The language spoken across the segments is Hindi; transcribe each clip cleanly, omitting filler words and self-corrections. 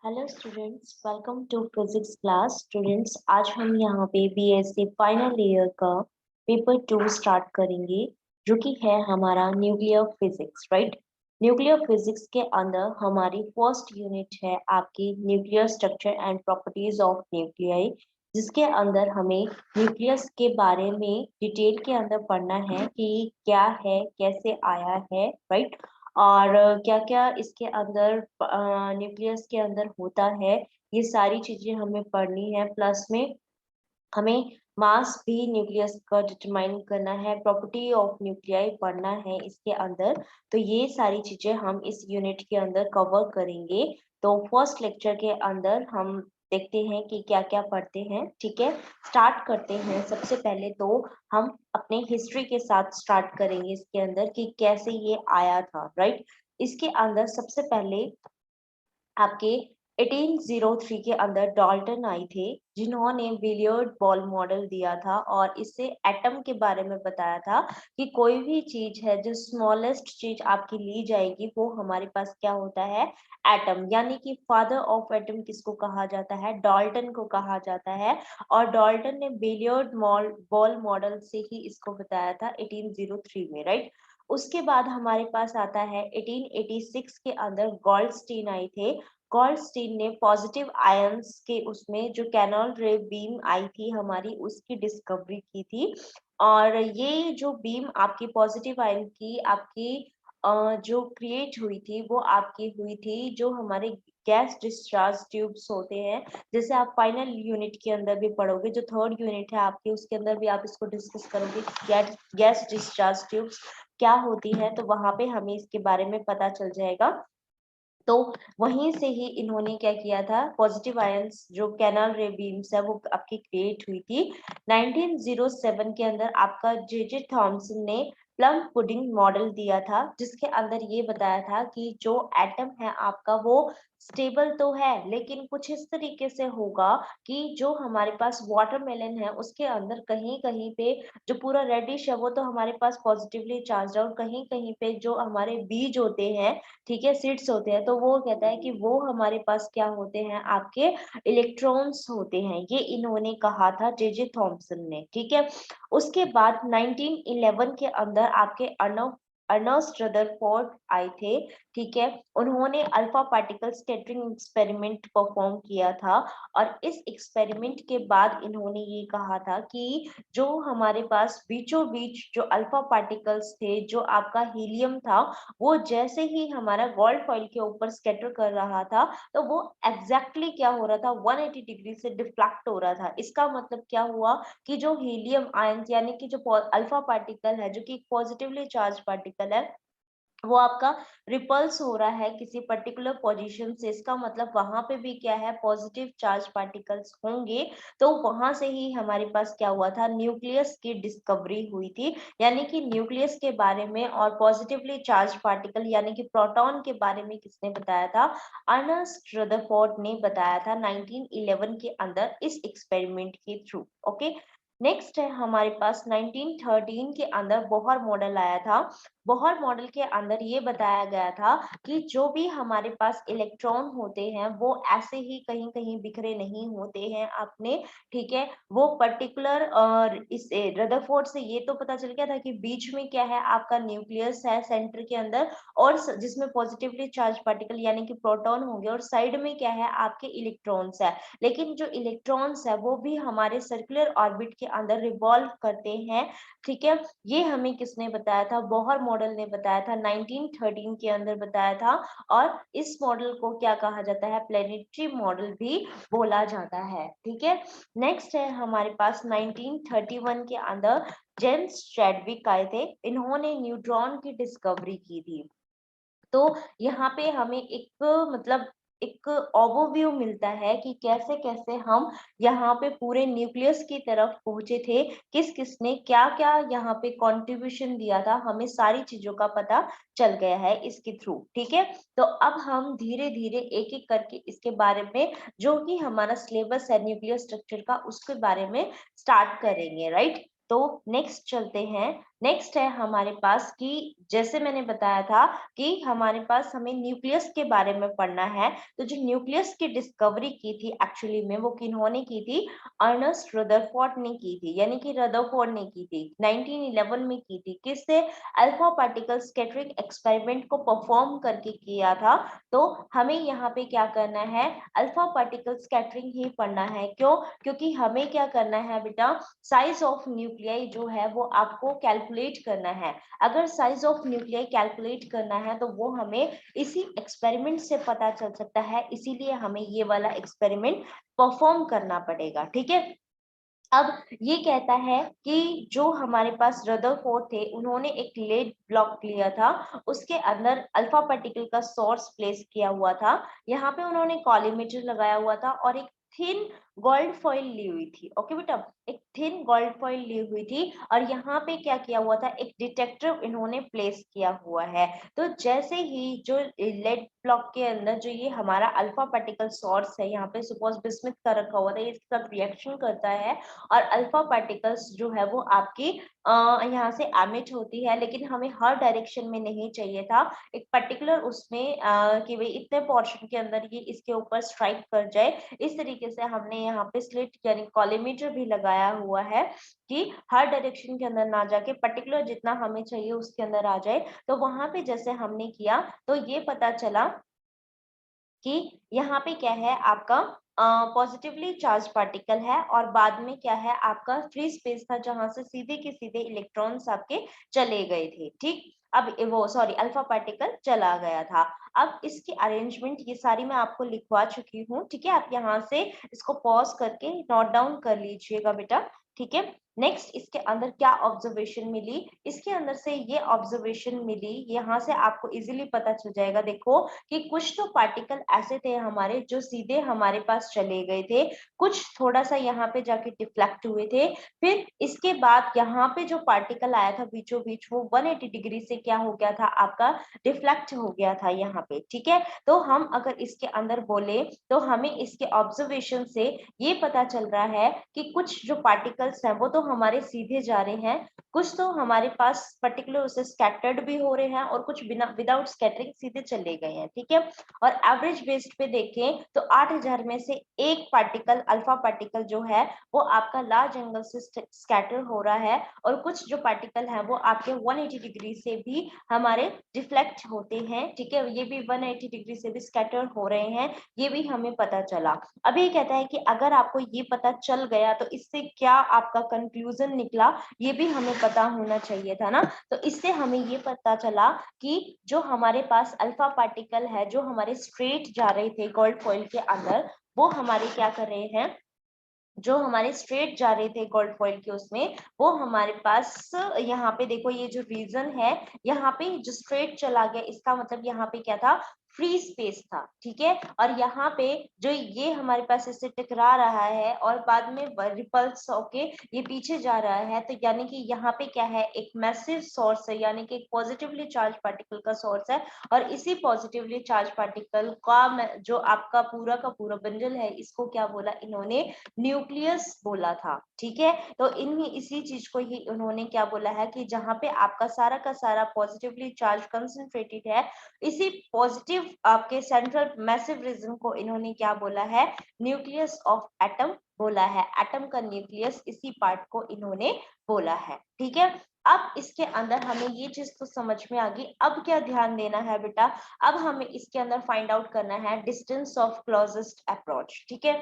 Hello students, welcome to physics class. Students, आज हम यहाँ पे बीएससी फाइनल ईयर का पेपर 2 स्टार्ट करेंगे, जो कि है हमारा nuclear physics, right. Nuclear physics के अंदर हमारी फर्स्ट यूनिट है आपकी nuclear structure and properties of nuclei, जिसके अंदर हमें न्यूक्लियस के बारे में डिटेल के अंदर पढ़ना है कि क्या है, कैसे आया है, राइट। और क्या-क्या इसके अंदर न्यूक्लियस के अंदर होता है, ये सारी चीज़ें हमें पढ़नी है। प्लस में हमें मास भी न्यूक्लियस का डिटरमाइन करना है, प्रॉपर्टी ऑफ न्यूक्लियाई पढ़ना है इसके अंदर। तो ये सारी चीज़ें हम इस यूनिट के अंदर कवर करेंगे। तो फर्स्ट लेक्चर के अंदर हम देखते हैं कि क्या-क्या पढ़ते हैं, ठीक है? स्टार्ट करते हैं। सबसे पहले तो हम अपने हिस्ट्री के साथ स्टार्ट करेंगे इसके अंदर कि कैसे ये आया था, राइट? इसके अंदर सबसे पहले आपके 1803 के अंदर डाल्टन आए थे, जिन्होंने बिलियर्ड बॉल मॉडल दिया था और इससे एटम के बारे में बताया था कि कोई भी चीज है जो स्मॉलेस्ट चीज आपकी ली जाएगी वो हमारे पास क्या होता है, एटम। यानी कि फादर ऑफ एटम किसको कहा जाता है, डाल्टन को कहा जाता है। और डाल्टन ने बिलियर्ड बॉल मॉडल से ही इसको बताया था 1803 में, राइट। उसके बाद हमारे पास आता है 1886 के अंदर गोल्डस्टीन आए थे। गोल्डस्टीन ने पॉजिटिव आयंस के उसमें जो कैनल रे बीम आई थी हमारी, उसकी डिस्कवरी की थी। और ये जो बीम आपकी पॉजिटिव आयन की आपकी जो क्रिएट हुई थी वो आपकी हुई थी जो हमारे गैस डिस्चार्ज ट्यूब्स होते हैं। जैसे आप फाइनल यूनिट के अंदर भी पढ़ोगे, जो थर्ड यूनिट है आपकी, उसके अंदर भी आप इसको डिस्कस करोगे, गैस डिस्चार्ज ट्यूब्स क्या होती है, तो वहां पे हमें इसके बारे में पता चल जाएगा। तो वहीं से ही इन्होंने क्या किया था, पॉजिटिव आयंस जो कैनल रे बीम्स है वो आपकी क्रिएट हुई थी। 1907 के अंदर आपका जे थॉमसन ने प्लम पुडिंग मॉडल दिया था, जिसके अंदर ये बताया था कि जो एटम है आपका वो स्टेबल तो है, लेकिन कुछ इस तरीके से होगा कि जो हमारे पास वाटरमेलन है उसके अंदर कहीं कहीं पे जो पूरा रेडिश है वो तो हमारे पास पॉजिटिवली चार्ज है, और कहीं कहीं पे जो हमारे बीज होते हैं, ठीक है, सीड्स होते हैं, तो वो कहता है कि वो हमारे पास क्या होते हैं, आपके इलेक्ट्रॉन्स होते हैं। ये इन्होंने कहा था जे थॉमसन ने, ठीक है। उसके बाद 1911 के अंदर आपके अर्नस्ट रदरफोर्ड आए थे, ठीक है। उन्होंने alpha particle scattering experiment perform किया था। और इस एक्सपेरिमेंट के बाद इन्होंने ये कहा था कि जो हमारे पास बीचों बीच जो अल्फा पार्टिकल्स थे, जो आपका हीलियम था, वो जैसे ही हमारा गोल्ड फॉइल के ऊपर स्कैटर कर रहा था, तो वो एग्जैक्टली क्या हो रहा था, 180 डिग्री से डिफ्लेक्ट हो रहा था। इसका मतलब क्या हुआ कि जो हीलियम आयन यानी कि जो अल्फा पार्टिकल है, जो कि पॉजिटिवली चार्ज पार्टिकल है, वो आपका रिपल्स हो रहा है किसी पर्टिकुलर पोजीशन से। इसका मतलब वहां पे भी क्या है, पॉजिटिव चार्ज पार्टिकल्स होंगे। तो वहां से ही हमारे पास क्या हुआ था, न्यूक्लियस की डिस्कवरी हुई थी। यानी कि न्यूक्लियस के बारे में और पॉजिटिवली चार्ज पार्टिकल यानी कि प्रोटॉन के बारे में किसने बताया था, अर्नस्ट रदरफोर्ड ने बताया था 1911 के अंदर इस एक्सपेरिमेंट के थ्रू। ओके, नेक्स्ट है हमारे पास 1913 के अंदर बोहर मॉडल आया था। बोहर मॉडल के अंदर ये बताया गया था कि जो भी हमारे पास इलेक्ट्रॉन होते हैं वो ऐसे ही कहीं कहीं बिखरे नहीं होते हैं अपने, ठीक है। वो पर्टिकुलर इस रदरफोर्ड से ये तो पता चल गया था कि बीच में क्या है, आपका न्यूक्लियस है सेंटर के अंदर, और जिसमें पॉजिटिवली चार्ज पार्टिकल यानी कि प्रोटॉन होंगे, और साइड में क्या है, आपके इलेक्ट्रॉन्स है। लेकिन जो इलेक्ट्रॉन्स है वो भी हमारे सर्कुलर ऑर्बिट के अंदर रिवॉल्व करते हैं, ठीक है। ये हमें किसने बताया था, बोहर मॉडल ने बताया था, 1913 के अंदर बताया था। और इस मॉडल को क्या कहा जाता है, प्लेनेटरी मॉडल भी बोला जाता है, ठीक है। नेक्स्ट है हमारे पास 1931 के अंदर जेम्स चैडविक आए थे। इन्होंने न्यूट्रॉन की डिस्कवरी की थी। तो यहाँ पे हमें एक मतलब एक ओवरव्यू मिलता है कि कैसे कैसे हम यहाँ पे पूरे न्यूक्लियस की तरफ पहुंचे थे, किस किसने क्या क्या यहाँ पे कंट्रीब्यूशन दिया था, हमें सारी चीजों का पता चल गया है इसके थ्रू, ठीक है। तो अब हम धीरे धीरे एक एक करके इसके बारे में, जो कि हमारा सिलेबस है न्यूक्लियर स्ट्रक्चर का, उसके बारे में स्टार्ट करेंगे, राइट। तो नेक्स्ट चलते हैं नेक्स्ट है हमारे पास कि जैसे मैंने बताया था कि हमारे पास हमें न्यूक्लियस के बारे में पढ़ना है। तो जो न्यूक्लियस की डिस्कवरी की थी एक्चुअली में वो किन्होंने की थी? अर्नेस्ट रदरफोर्ड ने की थी, यानी कि रदरफोर्ड ने की थी 1911 में की थी। किससे? अल्फा पार्टिकल स्कैटरिंग एक्सपेरिमेंट को परफॉर्म करके किया था। तो हमें यहाँ पे क्या करना है? अल्फा पार्टिकल स्कैटरिंग ही पढ़ना है। क्यों? क्योंकि हमें क्या करना है बेटा, साइज ऑफ न्यूक्लियाई जो है वो आपको कैलकुलेट करना है। अगर साइज ऑफ न्यूक्लियाई कैलकुलेट करना है तो वो हमें इसी एक्सपेरिमेंट से पता चल सकता है, इसीलिए हमें ये वाला एक्सपेरिमेंट परफॉर्म करना पड़ेगा। ठीक है, अब ये कहता है कि जो हमारे पास रदरफोर्ड थे उन्होंने एक लेड ब्लॉक लिया था, उसके अंदर अल्फा पार्टिकल का सोर्स प्लेस किया हुआ था। यहाँ पे उन्होंने कॉलीमेटर लगाया हुआ था और एक थिन गोल्ड फॉइल ली हुई थी। ओके बेटा, एक थिन गोल्ड फॉइल ली हुई थी और यहाँ पे क्या किया हुआ था, एक डिटेक्टर इन्होंने प्लेस किया हुआ है। तो जैसे ही जो लेड ब्लॉक के अंदर जो ये हमारा अल्फा पार्टिकल सोर्स है, यहाँ पे सपोज बिस्मिथ का रखा हुआ था, ये इसके साथ रिएक्शन करता है और अल्फा पार्टिकल्स जो है वो आपकी यहाँ से एमिट होती है, लेकिन हमें हर डायरेक्शन में नहीं चाहिए था। एक पर्टिकुलर उसमें कि भाई इतने पोर्शन के अंदर ये इसके ऊपर स्ट्राइक कर जाए, इस तरीके से हमने यहाँ पे स्लिट यानी कॉलीमेटर भी लगाया हुआ है कि हर डायरेक्शन के अंदर ना जाके पर्टिकुलर जितना हमें चाहिए उसके अंदर आ जाए। तो वहां पे जैसे हमने किया तो ये पता चला कि यहाँ पे क्या है आपका पॉजिटिवली चार्ज पार्टिकल है और बाद में क्या है आपका फ्री स्पेस था जहां से सीधे के सीधे इलेक्ट्रॉन्स आपके चले गए थे। ठीक, अब वो सॉरी अल्फा पार्टिकल चला गया था। अब इसकी अरेंजमेंट ये सारी मैं आपको लिखवा चुकी हूँ। ठीक है, आप यहाँ से इसको पॉज करके नोट डाउन कर लीजिएगा बेटा। ठीक है, नेक्स्ट इसके अंदर क्या ऑब्जर्वेशन मिली, इसके अंदर से ये ऑब्जर्वेशन मिली, यहाँ से आपको इजीली पता चल जाएगा। देखो कि कुछ तो पार्टिकल ऐसे थे हमारे जो सीधे हमारे पास चले गए थे, कुछ थोड़ा सा यहाँ पे जाके डिफ्लेक्ट हुए थे, फिर इसके बाद यहाँ पे जो पार्टिकल आया था बीचों बीच वो 180 डिग्री से क्या हो गया था आपका, डिफ्लेक्ट हो गया था यहाँ पे। ठीक है, तो हम अगर इसके अंदर बोले तो हमें इसके ऑब्जर्वेशन से ये पता चल रहा है कि कुछ जो पार्टिकल्स हैं वो तो हमारे सीधे जा रहे हैं, कुछ तो हमारे पास पर्टिकुलर उसे स्कैटर्ड भी हो रहे हैं और कुछ बिना विदाउट स्कैटरिंग सीधे चले गए हैं। ठीक है, और एवरेज बेस्ड पे देखें तो 8000 में से एक पार्टिकल अल्फा पार्टिकल जो है वो आपका लार्ज एंगल से स्कैटर हो रहा है और कुछ जो पार्टिकल है वो आपके 180 डिग्री से भी हमारे डिफ्लेक्ट होते हैं। ठीक है, ये भी 180 डिग्री से भी स्कैटर हो रहे हैं, ये भी हमें पता चला। अब ये कहता है कि अगर आपको ये पता चल गया तो इससे क्या आपका कंक्लूजन निकला, ये भी हमें पता होना चाहिए था ना। तो इससे हमें ये पता चला कि जो हमारे पास अल्फा पार्टिकल है जो हमारे स्ट्रेट जा रहे थे गोल्ड फॉइल के अंदर, वो हमारे क्या कर रहे हैं, जो हमारे स्ट्रेट जा रहे थे गोल्ड फॉइल के उसमें, वो हमारे पास यहाँ पे देखो ये जो रीजन है यहाँ पे जो स्ट्रेट चला गया, इसका मतलब यहाँ पे क्या था, फ्री स्पेस था। ठीक है, और यहाँ पे जो ये हमारे पास इससे टकरा रहा है और बाद में रिपल्स होके ये पीछे जा रहा है, तो यानी कि यहाँ पे क्या है, एक मैसिव सोर्स है, यानी कि एक पॉजिटिवली चार्ज पार्टिकल का सोर्स है और इसी पॉजिटिवली चार्ज पार्टिकल का जो आपका का पूरा बंडल है, इसको क्या बोला इन्होंने, न्यूक्लियस बोला था। ठीक है, तो इसी चीज को ही उन्होंने क्या बोला है कि जहां पे आपका सारा का सारा पॉजिटिवली चार्ज कंसंट्रेटेड है, इसी पॉजिटिव आपके सेंट्रल मैसिव रीजन को इन्होंने क्या बोला है, न्यूक्लियस ऑफ एटम बोला है। एटम का न्यूक्लियस इसी पार्ट को इन्होंने बोला है। ठीक है, अब इसके अंदर हमें ये चीज तो समझ में आ गई। अब क्या ध्यान देना है बेटा, अब हमें इसके अंदर फाइंड आउट करना है डिस्टेंस ऑफ क्लोजेस्ट अप्रोच। ठीक है,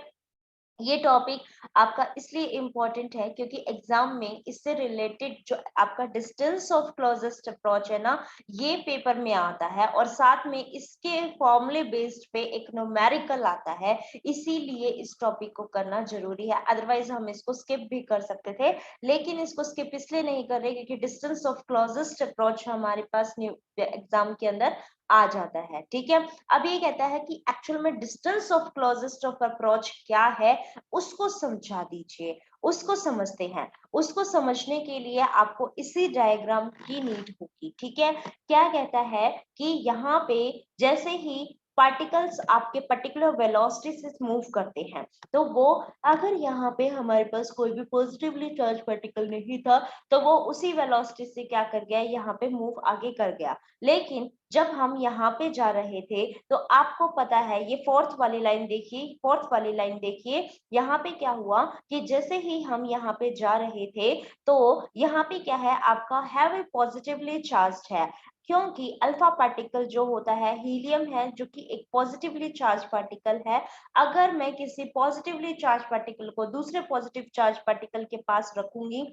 ये टॉपिक आपका इसलिए इम्पोर्टेंट है क्योंकि एग्जाम में इससे रिलेटेड जो आपका डिस्टेंस ऑफ क्लोजेस्ट अप्रोच है ना, ये पेपर में आता है और साथ में इसके फॉर्मूले बेस्ड पे एक न्यूमेरिकल आता है, इसीलिए इस टॉपिक को करना जरूरी है। अदरवाइज हम इसको स्किप भी कर सकते थे, लेकिन इसको स्किप इसलिए नहीं कर रहे क्योंकि डिस्टेंस ऑफ क्लोजेस्ट अप्रोच हमारे पास एग्जाम के अंदर आ जाता है। ठीक है, अब ये कहता है कि एक्चुअल में distance of closest of approach क्या है, उसको समझा दीजिए, उसको समझते हैं। उसको समझने के लिए आपको इसी डायग्राम की नीड होगी। ठीक है, क्या कहता है कि यहाँ पे जैसे ही पार्टिकल्स आपके पर्टिकुलर वेलोसिटी से मूव करते हैं, तो वो अगर यहाँ पे हमारे पास कोई भी पॉजिटिवली चार्ज पार्टिकल नहीं था तो वो उसी वेलोसिटी से क्या कर गया, यहाँ पे मूव आगे कर गया। लेकिन जब हम यहाँ पे जा रहे थे तो आपको पता है, ये फोर्थ वाली लाइन देखिए, फोर्थ वाली लाइन देखिए, यहाँ पे क्या हुआ कि जैसे ही हम यहाँ पे जा रहे थे तो यहाँ पे क्या है, आपका हैवी पॉजिटिवली चार्ज है, क्योंकि अल्फा पार्टिकल जो होता है हीलियम है, जो कि एक पॉजिटिवली चार्ज पार्टिकल है। अगर मैं किसी पॉजिटिवली चार्ज पार्टिकल को दूसरे पॉजिटिव चार्ज पार्टिकल के पास रखूंगी,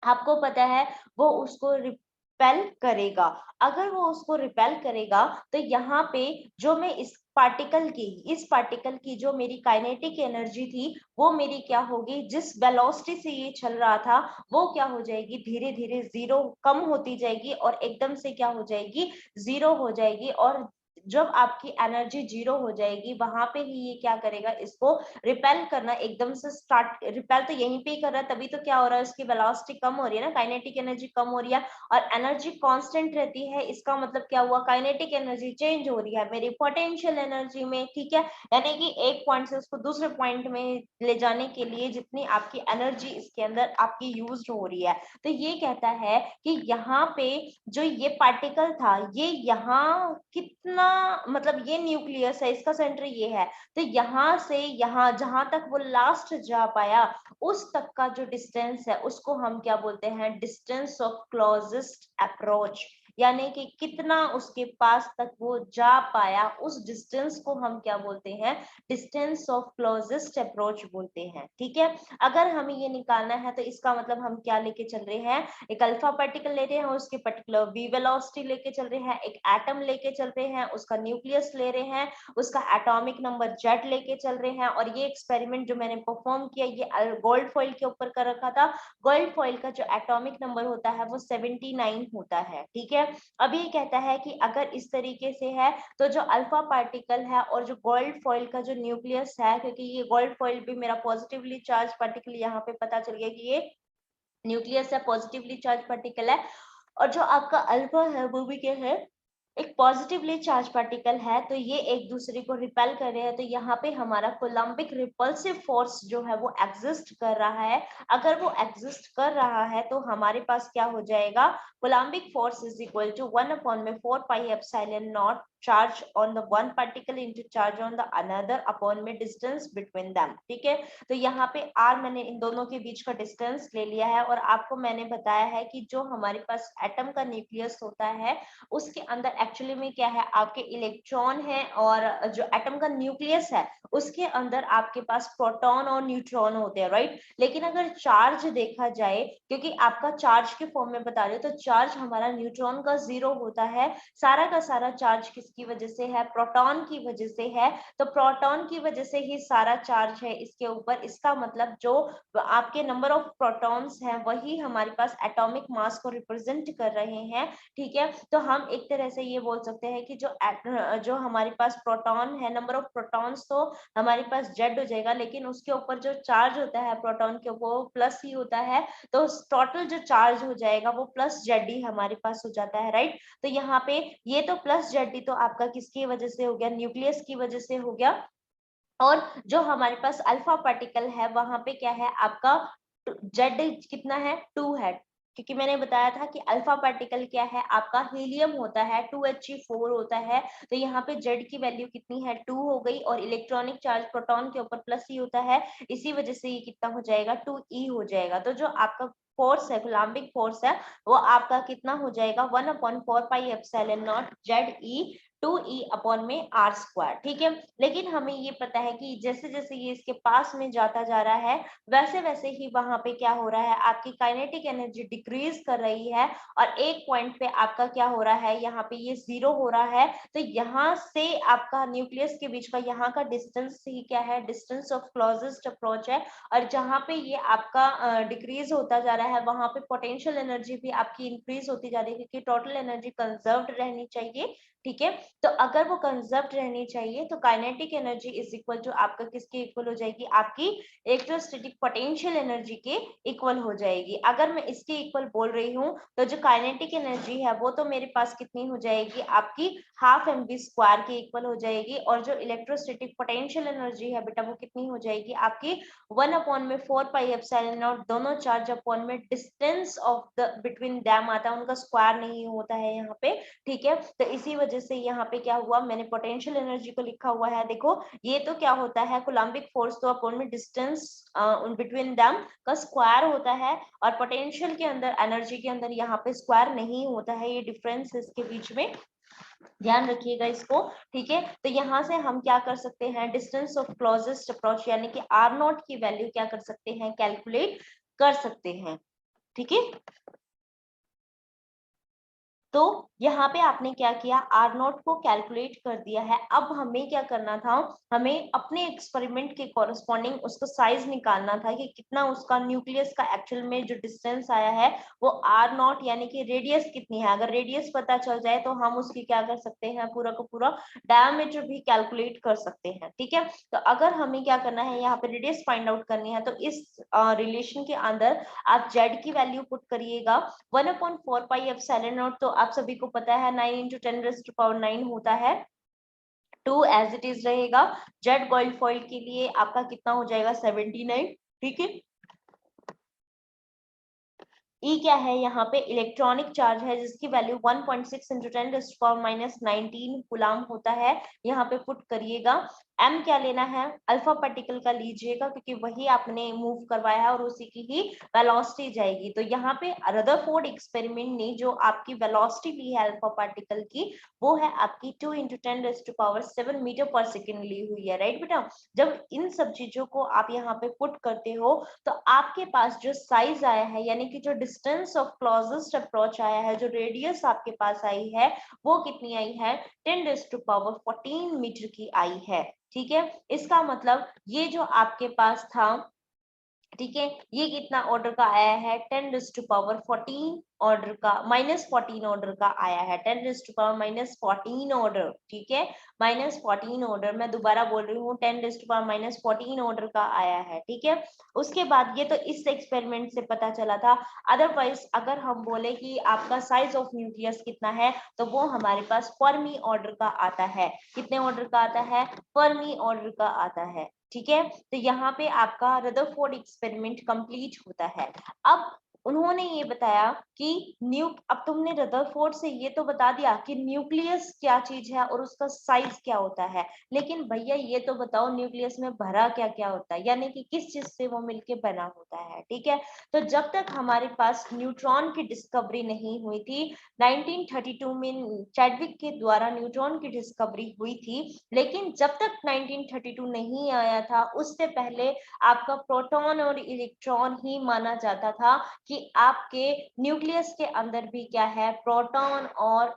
आपको पता है वो उसको रिपेल करेगा। अगर वो उसको रिपेल करेगा तो यहाँ पे जो मैं इस पार्टिकल की जो मेरी काइनेटिक एनर्जी थी वो मेरी क्या होगी, जिस वेलोसिटी से ये चल रहा था वो क्या हो जाएगी, धीरे धीरे जीरो कम होती जाएगी और एकदम से क्या हो जाएगी, जीरो हो जाएगी। और जब आपकी एनर्जी जीरो हो जाएगी वहां पे ही ये क्या करेगा, इसको रिपेल करना एकदम से स्टार्ट, रिपेल तो यहीं पे ही कर रहा है, तभी तो क्या हो रहा है, उसकी वेलोसिटी कम हो रही है ना, काइनेटिक एनर्जी कम हो रही है और एनर्जी कांस्टेंट रहती है। इसका मतलब क्या हुआ, काइनेटिक एनर्जी चेंज हो रही है मेरी पोटेंशियल एनर्जी में, ठीक है। यानी कि एक पॉइंट से उसको दूसरे पॉइंट में ले जाने के लिए जितनी आपकी एनर्जी इसके अंदर आपकी यूज हो रही है, तो ये कहता है कि यहाँ पे जो ये पार्टिकल था ये यहाँ कितना, मतलब ये न्यूक्लियस है, इसका सेंटर ये है, तो यहाँ से यहाँ जहां तक वो लास्ट जा पाया उस तक का जो डिस्टेंस है उसको हम क्या बोलते हैं, डिस्टेंस ऑफ क्लोजेस्ट अप्रोच। यानी कि कितना उसके पास तक वो जा पाया, उस डिस्टेंस को हम क्या बोलते हैं, डिस्टेंस ऑफ क्लोजेस्ट अप्रोच बोलते हैं, ठीक है। अगर हमें ये निकालना है तो इसका मतलब हम क्या लेके चल रहे हैं, एक अल्फा पार्टिकल ले रहे हैं, उसके पर्टिकुलर वी वेलोसिटी लेके चल रहे हैं, एक एटम लेके चल रहे हैं, उसका न्यूक्लियस ले रहे हैं, उसका एटॉमिक नंबर जेड लेके चल रहे हैं। और ये एक्सपेरिमेंट जो मैंने परफॉर्म किया ये गोल्ड फॉइल के ऊपर कर रखा था। गोल्ड फॉइल का जो एटॉमिक नंबर होता है वो 79 होता है, ठीक है। अब ये कहता है कि अगर इस तरीके से है तो जो अल्फा पार्टिकल है और जो गोल्ड फॉइल का जो न्यूक्लियस है, क्योंकि ये गोल्ड फॉइल भी मेरा पॉजिटिवली चार्ज पार्टिकल, यहाँ पे पता चल गया कि ये न्यूक्लियस है, पॉजिटिवली चार्ज पार्टिकल है। और जो आपका अल्फा है वो भी क्या है, एक पॉजिटिवली चार्ज पार्टिकल है, तो ये एक दूसरे को रिपेल कर रहे हैं, तो यहाँ पे हमारा कोलम्बिक रिपल्सिव फोर्स जो है वो एग्जिस्ट कर रहा है। अगर वो एग्जिस्ट कर रहा है तो हमारे पास क्या हो जाएगा, coulombic force is equal to 1/4 pi epsilon naught charge on the one particle into charge on the another upon में डिस्टेंस बिटवीन देम, ठीक है। तो यहाँ पे आर मैंने इन दोनों के बीच का डिस्टेंस ले लिया है और आपको मैंने बताया है कि जो हमारे पास एटम का न्यूक्लियस होता है उसके अंदर एक्चुअली में क्या है, आपके इलेक्ट्रॉन है, और जो एटम का न्यूक्लियस है उसके अंदर आपके पास प्रोटॉन और न्यूट्रॉन होते हैं, राइट। लेकिन अगर चार्ज देखा जाए, क्योंकि आपका चार्ज के फॉर्म में बता रहे हो, तो चार्ज हमारा न्यूट्रॉन का 0 होता है, सारा का सारा चार्ज किसकी वजह से है, प्रोटॉन की वजह से है। तो प्रोटॉन की वजह से ही सारा चार्ज है इसके ऊपर, इसका मतलब जो आपके नंबर ऑफ प्रोटॉन्स हैं वही हमारे पास एटॉमिक मास को रिप्रेजेंट कर रहे हैं, ठीक है। तो हम एक तरह से ये बोल सकते हैं कि जो हमारे पास प्रोटॉन है, नंबर ऑफ प्रोटॉन्स तो हमारे पास जेड हो जाएगा, लेकिन उसके ऊपर जो चार्ज होता है प्रोटॉन के ऊपर वो प्लस ही होता है, तो टोटल जो चार्ज हो जाएगा वो प्लस जेड ही हमारे पास हो जाता है, राइट। तो यहाँ पे ये तो प्लस जेड तो आपका किसकी वजह से हो गया, न्यूक्लियस की वजह से हो गया। और जो हमारे पास अल्फा पार्टिकल है वहां पे क्या है, आपका जेड कितना है, 2 है, क्योंकि मैंने बताया था कि अल्फा पार्टिकल क्या है, आपका हीलियम होता है, 2He4 होता है। तो यहाँ पे जेड की वैल्यू कितनी है, 2 हो गई, और इलेक्ट्रॉनिक चार्ज प्रोटॉन के ऊपर प्लस ही होता है, इसी वजह से ये कितना हो जाएगा, 2E हो जाएगा। तो जो आपका फोर्स है, कोलम्बिक फोर्स है, वो आपका कितना हो जाएगा, 1/4 pi epsilon not ZE 2E upon में आर स्क्वायर, ठीक है। लेकिन हमें ये पता है कि जैसे जैसे ये इसके पास में जाता जा रहा है वैसे वैसे ही वहां पे क्या हो रहा है, आपकी काइनेटिक एनर्जी डिक्रीज कर रही है, और एक पॉइंट पे आपका क्या हो रहा है, यहाँ पे ये 0 हो रहा है। तो यहाँ से आपका न्यूक्लियस के बीच का यहाँ का डिस्टेंस ही क्या है, डिस्टेंस ऑफ क्लोजेस्ट अप्रोच है। और जहाँ पे ये आपका डिक्रीज होता जा रहा है वहां पे पोटेंशियल एनर्जी भी आपकी इंक्रीज होती जा रही है, क्योंकि टोटल एनर्जी कंजर्व्ड रहनी चाहिए, ठीक है। तो अगर वो कंजर्व्ड रहनी चाहिए तो kinetic energy is equal to आपका किसके इक्वल हो जाएगी, आपकी इलेक्ट्रोस्टैटिक पोटेंशियल एनर्जी के इक्वल हो जाएगी। अगर मैं इसके इक्वल बोल रही हूँ तो जो काइनेटिक एनर्जी है वो तो मेरे पास कितनी हो जाएगी, आपकी हाफ mv स्क्वायर के इक्वल हो जाएगी, और जो इलेक्ट्रोस्टैटिक पोटेंशियल एनर्जी है बेटा वो कितनी हो जाएगी, आपकी 1/4 पाई एप्सिलॉन नॉट, दोनों चार्ज अपॉन में distance of the between them आता है, उनका स्क्वायर नहीं होता है यहाँ पे, ठीक है। तो इसी वजह से यहाँ पे क्या हुआ, मैंने पोटेंशियल एनर्जी को लिखा हुआ है, देखो ये तो क्या होता है कोलम्बिक फोर्स, तो अपॉन में डिस्टेंस बिटवीन दैम का स्क्वायर होता है, और पोटेंशियल के अंदर एनर्जी के अंदर यहाँ पे स्क्वायर नहीं होता है, ये डिफरेंस है इसके बीच में, ध्यान रखिएगा इसको, ठीक है। तो यहाँ से हम क्या कर सकते हैं, डिस्टेंस ऑफ क्लोजेस्ट अप्रोच यानी कि आर नॉट की वैल्यू क्या कर सकते हैं, कैलकुलेट कर सकते हैं, ठीक है। तो यहाँ पे आपने क्या किया, आर नॉट को कैलकुलेट कर दिया है। अब हमें क्या करना था, हमें अपने एक्सपेरिमेंट के कॉरेस्पॉन्डिंग उसका साइज निकालना था कि कितना उसका न्यूक्लियस का एक्चुअल में जो डिस्टेंस आया है वो आर नॉट यानी कि रेडियस कितनी है। अगर रेडियस पता चल जाए तो हम उसकी क्या कर सकते हैं, पूरा का पूरा डायमीटर भी कैलकुलेट कर सकते हैं, ठीक है। तो अगर हमें क्या करना है, यहाँ पे रेडियस फाइंड आउट करनी है, तो इस रिलेशन के अंदर आप जेड की वैल्यू पुट करिएगा 1/4 पाई एप्सिलॉन नॉट, तो आप सभी को पता है 9 × 10⁹ होता है, 2 एज इट इज रहेगा। जेड गोइलफॉइल के लिए आपका कितना हो जाएगा, 79, ठीक है। ई क्या है, यहाँ पे इलेक्ट्रॉनिक चार्ज है जिसकी वैल्यू 1.6 × 10⁻19 कूलाम होता है, यहाँ पे पुट करिएगा। एम क्या लेना है, अल्फा पार्टिकल का लीजिएगा क्योंकि वही आपने मूव करवाया है और उसी की ही वेलोसिटी जाएगी। तो यहाँ पे रदरफोर्ड एक्सपेरिमेंट ने जो आपकी वेलोसिटी ली है अल्फा पार्टिकल की, वो है आपकी 2 × 10⁻7 मीटर पर सेकेंड ली हुई है, राइट बेटा। जब इन सब चीजों को आप यहाँ पे पुट करते हो तो आपके पास जो साइज आया है यानी कि जो डिस्टेंस ऑफ क्लोजेस्ट अप्रोच आया है, जो रेडियस आपके पास आई है वो कितनी आई है, 10⁻14 मीटर की आई है, ठीक है। इसका मतलब ये जो आपके पास था, ठीक है, ये कितना ऑर्डर का आया है, 10⁻14 ऑर्डर का, -14 ऑर्डर का आया है, 10⁻14 ऑर्डर, ठीक है, -14 ऑर्डर, मैं दोबारा बोल रही हूँ 10⁻14 ऑर्डर का आया है, ठीक है। उसके बाद ये तो इस एक्सपेरिमेंट से पता चला था। अदरवाइज अगर हम बोले कि आपका साइज ऑफ न्यूक्लियस कितना है, तो वो हमारे पास फर्मी ऑर्डर का आता है, कितने ऑर्डर का आता है, फर्मी ऑर्डर का आता है, ठीक है। तो यहाँ पे आपका रदरफोर्ड एक्सपेरिमेंट कंप्लीट होता है। अब उन्होंने ये बताया कि अब तुमने रदरफोर्ड से ये तो बता दिया कि न्यूक्लियस क्या चीज है और उसका साइज क्या होता है, लेकिन भैया ये तो बताओ न्यूक्लियस में भरा क्या क्या होता है, यानी कि किस चीज से वो मिलके बना होता है, ठीक है। तो जब तक हमारे पास न्यूट्रॉन की डिस्कवरी नहीं हुई थी, 1932 में चैडविक के द्वारा न्यूट्रॉन की डिस्कवरी हुई थी, लेकिन जब तक 1932 नहीं आया था उससे पहले आपका प्रोटॉन और इलेक्ट्रॉन ही माना जाता था कि आपके न्यूक्लियस के अंदर भी क्या है, प्रोटॉन और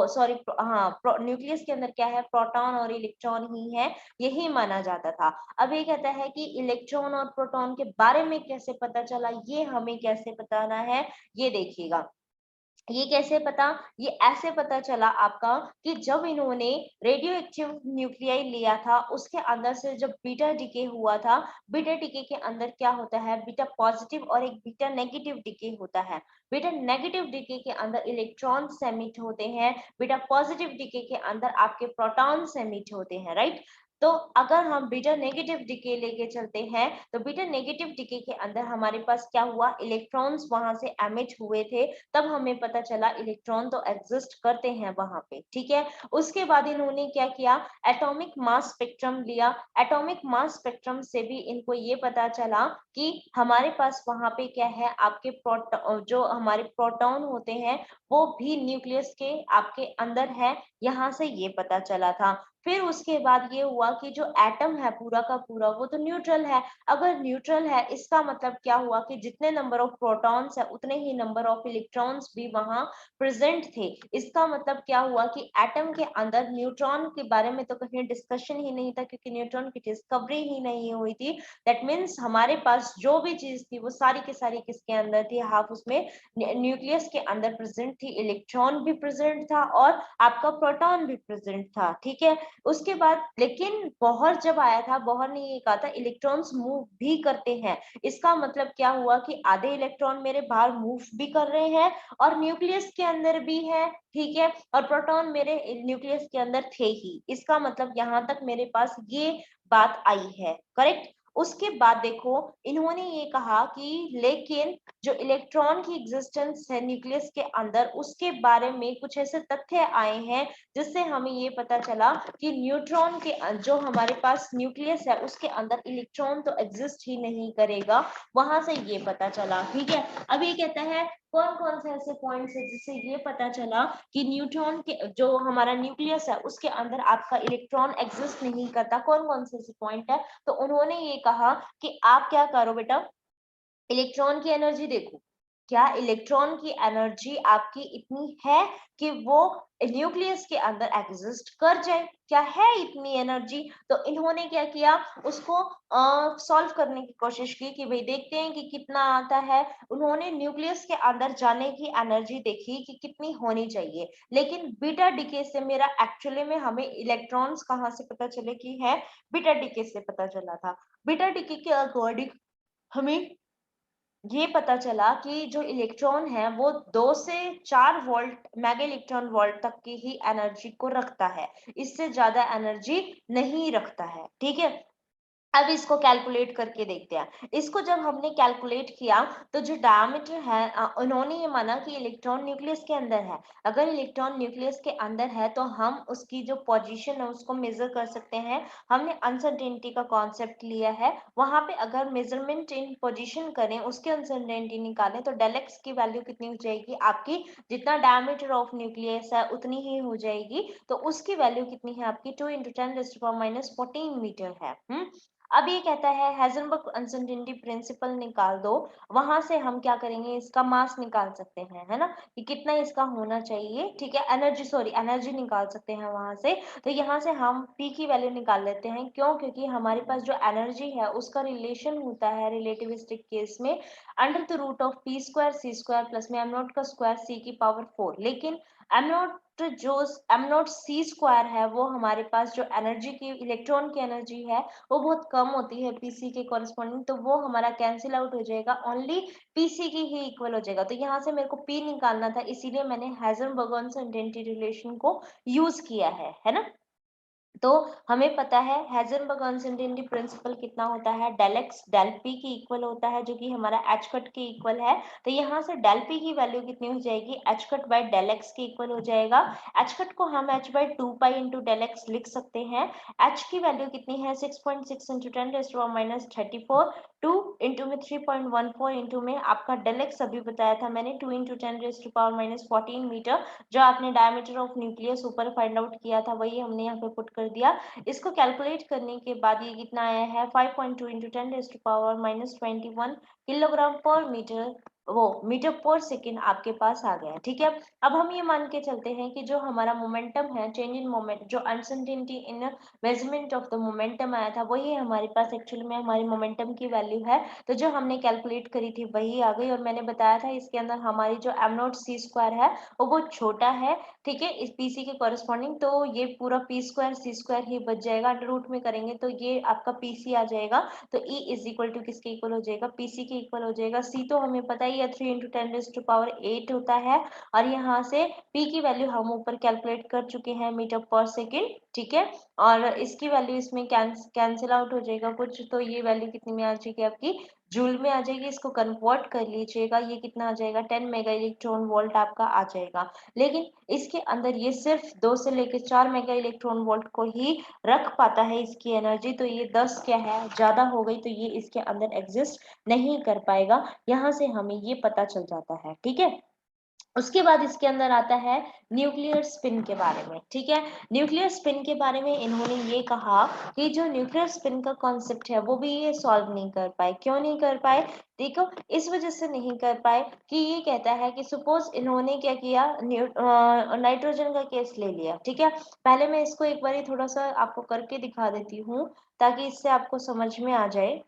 सॉरी हाँ न्यूक्लियस के अंदर क्या है, प्रोटॉन और इलेक्ट्रॉन ही है, यही माना जाता था। अब ये कहता है कि इलेक्ट्रॉन और प्रोटॉन के बारे में कैसे पता चला, ये हमें कैसे बताना है, ये देखिएगा। ये कैसे पता, ये ऐसे पता चला आपका कि जब इन्होंने रेडियो एक्टिव न्यूक्लियाई लिया था, उसके अंदर से जब बीटा डिके हुआ था, बीटा डिके के अंदर क्या होता है, बीटा पॉजिटिव और एक बीटा नेगेटिव डिके होता है। बीटा नेगेटिव डिके के अंदर इलेक्ट्रॉन एमिट होते हैं, बीटा पॉजिटिव डिके के अंदर आपके प्रोटॉन एमिट होते हैं, राइट। तो अगर हम बीटा नेगेटिव डिके लेके चलते हैं तो बीटा नेगेटिव डिके के अंदर हमारे पास क्या हुआ, इलेक्ट्रॉन्स वहां से एमिट हुए थे, तब हमें पता चला इलेक्ट्रॉन तो एग्जिस्ट करते हैं वहां पे, ठीक है। उसके बाद इन्होंने क्या किया, एटॉमिक मास स्पेक्ट्रम लिया, एटॉमिक मास स्पेक्ट्रम से भी इनको ये पता चला कि हमारे पास वहां पे क्या है, आपके जो हमारे प्रोटॉन होते हैं वो भी न्यूक्लियस के आपके अंदर है, यहाँ से ये पता चला था। फिर उसके बाद ये हुआ कि जो एटम है पूरा का पूरा वो तो न्यूट्रल है। अगर न्यूट्रल है इसका मतलब क्या हुआ कि जितने नंबर ऑफ प्रोटॉन्स है उतने ही नंबर ऑफ इलेक्ट्रॉन्स भी वहां प्रेजेंट थे। इसका मतलब क्या हुआ कि एटम के अंदर न्यूट्रॉन के बारे में तो कहीं डिस्कशन ही नहीं था, क्योंकि न्यूट्रॉन की डिस्कवरी ही नहीं हुई थी। दैट मीन्स हमारे पास जो भी चीज थी वो सारी की सारी किसके अंदर थी, हाफ उसमें न्यूक्लियस के अंदर प्रेजेंट थी, इलेक्ट्रॉन भी प्रेजेंट था और आपका प्रोटॉन भी प्रेजेंट था। ठीक है, उसके बाद लेकिन बोहर जब आया था, बोहर ने ये कहा था इलेक्ट्रॉन्स मूव भी करते हैं। इसका मतलब क्या हुआ कि आधे इलेक्ट्रॉन मेरे बाहर मूव भी कर रहे हैं और न्यूक्लियस के अंदर भी है। ठीक है, और प्रोटॉन मेरे न्यूक्लियस के अंदर थे ही। इसका मतलब यहाँ तक मेरे पास ये बात आई है, करेक्ट। उसके बाद देखो इन्होंने ये कहा कि लेकिन जो इलेक्ट्रॉन की एग्जिस्टेंस है न्यूक्लियस के अंदर उसके बारे में कुछ ऐसे तथ्य आए हैं जिससे हमें ये पता चला कि न्यूट्रॉन के जो हमारे पास न्यूक्लियस है उसके अंदर इलेक्ट्रॉन तो एग्जिस्ट ही नहीं करेगा, वहां से ये पता चला। ठीक है, अब ये कहता है कौन कौन से ऐसे पॉइंट्स है जिससे ये पता चला कि न्यूट्रॉन के जो हमारा न्यूक्लियस है उसके अंदर आपका इलेक्ट्रॉन एग्जिस्ट नहीं करता, कौन कौन से ऐसे पॉइंट है। तो उन्होंने ये कहा कि आप क्या करो बेटा, इलेक्ट्रॉन की एनर्जी देखो, क्या इलेक्ट्रॉन की एनर्जी आपकी इतनी है कि वो न्यूक्लियस के अंदर एग्जिस्ट कर जाए, क्या है इतनी एनर्जी। तो इन्होंने क्या किया, उसको सॉल्व करने की कोशिश की कि भाई देखते हैं कि कितना आता है। उन्होंने न्यूक्लियस के अंदर जाने की एनर्जी देखी कि कितनी होनी चाहिए, लेकिन बीटा डिके से मेरा एक्चुअली में हमें इलेक्ट्रॉन्स कहाँ से पता चले कि है, बीटा डिके से पता चला था। बीटा डिके के अकॉर्डिंग हमें ये पता चला कि जो इलेक्ट्रॉन है वो 2 से 4 वोल्ट मेगा इलेक्ट्रॉन वोल्ट तक की ही एनर्जी को रखता है, इससे ज्यादा एनर्जी नहीं रखता है। ठीक है, अब इसको कैलकुलेट करके देखते हैं। इसको जब हमने कैलकुलेट किया तो जो डायमीटर है उन्होंने ये माना कि इलेक्ट्रॉन न्यूक्लियस के अंदर है। अगर इलेक्ट्रॉन न्यूक्लियस के अंदर है तो हम उसकी जो पोजीशन है उसको मेजर कर सकते हैं। हमने अनसर्टेनिटी का कॉन्सेप्ट लिया है, वहां पे अगर मेजरमेंट इन पोजीशन करें उसके अनसर्टेनिटी निकालें तो डेल एक्स की वैल्यू कितनी हो जाएगी आपकी, जितना डायमीटर ऑफ न्यूक्लियस है उतनी ही हो जाएगी। तो उसकी वैल्यू कितनी है आपकी 2 × 10⁻⁴ मीटर है। अब ये कहता है हेजनबर्ग अनसर्टेनिटी प्रिंसिपल निकाल दो, वहां से हम क्या करेंगे, इसका मास निकाल सकते हैं, है ना, कि कितना इसका होना चाहिए। ठीक है, एनर्जी निकाल सकते हैं वहां से। तो यहाँ से हम पी की वैल्यू निकाल लेते हैं, क्यों, क्योंकि हमारे पास जो एनर्जी है उसका रिलेशन होता है रिलेटिविस्टिक केस में √p²c² प्लस में m0 का स्क्वायर c⁴, लेकिन m0 जो m0c² है वो हमारे पास जो एनर्जी की इलेक्ट्रॉन की एनर्जी है वो बहुत कम होती है पीसी के कॉरेस्पॉन्डिंग, तो वो हमारा कैंसिल आउट हो जाएगा, ओनली पीसी की ही इक्वल हो जाएगा। तो यहाँ से मेरे को पी निकालना था, इसीलिए मैंने हेजनबर्ग अनसर्टेनिटी रिलेशन को यूज किया है ना। तो हमें पता है हेजनबर्ग अनसर्टेनिटी प्रिंसिपल कितना होता है, डेल एक्स डेल पी की इक्वल होता है, जो कि हमारा एच कट के इक्वल है। तो यहाँ से डेल पी की वैल्यू कितनी हो जाएगी, H cut by del X के इक्वल हो जाएगा। एच कट को हम H by 2 pi into del X लिख सकते हैं। एच की वैल्यू कितनी है 6.6 इंटू 10⁻⁻34, 2 इंटू में 3.14 इंटू में आपका डेल एक्स अभी बताया था मैंने 2 इंटू 10⁻⁻14 मीटर, जो आपने डायमीटर ऑफ न्यूक्लियस ऊपर फाइंड आउट किया था वही हमने यहाँ पे पुट कर दिया। इसको कैलकुलेट करने के बाद ये कितना आया है 5.2 इंटू 10⁻⁻21 किलोग्राम पर मीटर, वो मीटर पर सेकेंड आपके पास आ गया। ठीक है, अब हम ये मान के चलते हैं कि जो हमारा मोमेंटम है, चेंज इन मोमेंट, जो uncertainty in measurement of the momentum आया था वही हमारे पास एक्चुअली में हमारी मोमेंटम की वैल्यू है। तो जो हमने कैलकुलेट करी थी वही आ गई, और मैंने बताया था इसके अंदर हमारी जो m0c² है वो बहुत छोटा है। ठीक है, इस पीसी के कॉरेस्पॉन्डिंग, तो ये पूरा p²c² ही बच जाएगा, अंडर रूट में करेंगे तो ये आपका पीसी आ जाएगा। तो E इज इक्वल टू किसके इक्वल हो जाएगा, पीसी के इक्वल हो जाएगा। सी तो हमें पता ही है 3 इंटू 10⁻8 होता है, और यहाँ से P की वैल्यू हम ऊपर कैलकुलेट कर चुके हैं मीटर पर सेकेंड। ठीक है, और इसकी वैल्यू इसमें कैंसिल आउट हो जाएगा कुछ, तो ये वैल्यू कितनी में आ जाएगी आपकी, जूल में आ जाएगी। इसको कन्वर्ट कर लीजिएगा, ये कितना आ जाएगा 10 मेगा इलेक्ट्रॉन वोल्ट आपका आ जाएगा। लेकिन इसके अंदर ये सिर्फ 2 से लेकर 4 मेगा इलेक्ट्रॉन वोल्ट को ही रख पाता है इसकी एनर्जी, तो ये 10 क्या है ज्यादा हो गई, तो ये इसके अंदर एग्जिस्ट नहीं कर पाएगा। यहाँ से हमें ये पता चल जाता है। ठीक है, उसके बाद इसके अंदर आता है न्यूक्लियर स्पिन के बारे में। ठीक है, न्यूक्लियर स्पिन के बारे में इन्होंने ये कहा कि जो न्यूक्लियर स्पिन का कॉन्सेप्ट है वो भी ये सॉल्व नहीं कर पाए। क्यों नहीं कर पाए? देखो, इस वजह से नहीं कर पाए कि ये कहता है कि सपोज इन्होंने क्या किया, नाइट्रोजन का केस ले लिया। ठीक है, पहले मैं इसको एक बार थोड़ा सा आपको करके दिखा देती हूँ ताकि इससे आपको समझ में आ जाए।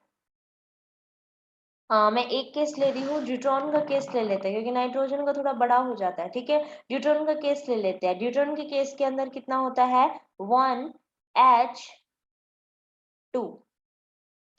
मैं एक केस ले रही हूँ, ड्यूट्रॉन का केस ले लेते हैं क्योंकि नाइट्रोजन का थोड़ा बड़ा हो जाता है। ठीक है, ड्यूट्रॉन का केस ले लेते हैं। ड्यूट्रॉन के केस के अंदर कितना होता है? 1H2।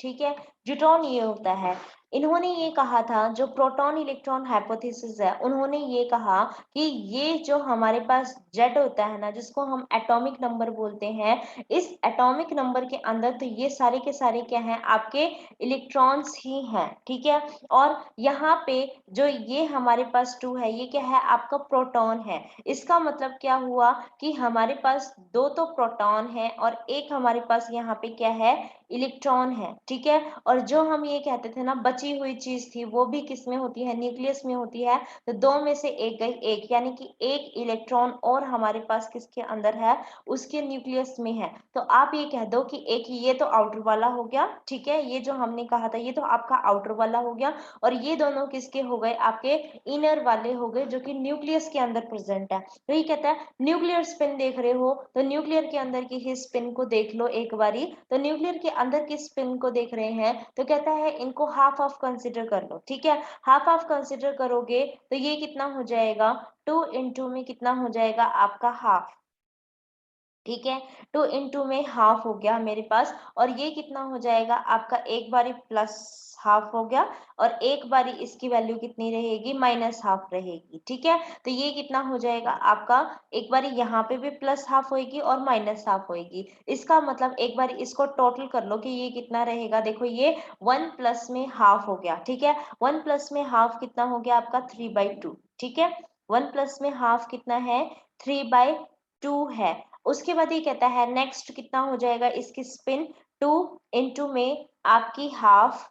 ठीक है, ड्यूट्रॉन ये होता है। इन्होंने ये कहा था, जो प्रोटॉन इलेक्ट्रॉन हाइपोथेसिस है, उन्होंने ये कहा कि ये जो हमारे पास जेड होता है ना, जिसको हम एटॉमिक नंबर बोलते हैं, इस एटॉमिक नंबर के अंदर तो ये सारे के सारे क्या हैं? आपके इलेक्ट्रॉन्स ही हैं। ठीक है, और यहाँ पे जो ये हमारे पास 2 है, ये क्या है? आपका प्रोटॉन है। इसका मतलब क्या हुआ कि हमारे पास दो तो प्रोटॉन है और एक हमारे पास यहाँ पे क्या है? इलेक्ट्रॉन है। ठीक है, और जो हम ये कहते थे ना बची हुई चीज थी, वो भी किस में होती है? न्यूक्लियस में होती है। तो दो में से एक गई एक, यानी कि एक इलेक्ट्रॉन और हमारे पास किसके अंदर है? उसके न्यूक्लियस में है। तो आप ये कह दो कि एक ये तो आउटर वाला हो गया। ठीक है, ये जो हमने कहा था ये तो आपका आउटर वाला हो गया, और ये दोनों किसके हो गए? आपके इनर वाले हो गए, जो कि न्यूक्लियस के अंदर प्रेजेंट है। तो ये कहता है न्यूक्लियर स्पिन देख रहे हो, तो न्यूक्लियर के अंदर की ही स्पिन को देख लो एक बारी। तो न्यूक्लियर के अंदर की स्पिन को देख रहे हैं, तो कहता है इनको हाफ हाफ कंसिडर कर लो। ठीक है, हाफ हाफ कंसिडर करोगे तो ये कितना हो जाएगा? 2 into में कितना हो जाएगा? आपका हाफ। ठीक है, 2 into में हाफ हो गया मेरे पास, और ये कितना हो जाएगा? आपका एक बारी प्लस हाफ हो गया, और एक बारी इसकी वैल्यू कितनी रहेगी? माइनस हाफ रहेगी। ठीक है, तो ये कितना हो जाएगा आपका? एक बारी यहाँ पे भी प्लस हाफ होएगी और माइनस हाफ होएगी। इसका मतलब एक बार इसको टोटल कर लो कि ये कितना रहेगा। देखो, ये 1 प्लस में हाफ हो गया। ठीक है, 1 प्लस में हाफ कितना हो गया आपका? 3/2। ठीक है, 1 प्लस में हाफ कितना है? 3/2 है। उसके बाद ये कहता है नेक्स्ट कितना हो जाएगा इसकी स्पिन? 2 into में आपकी हाफ।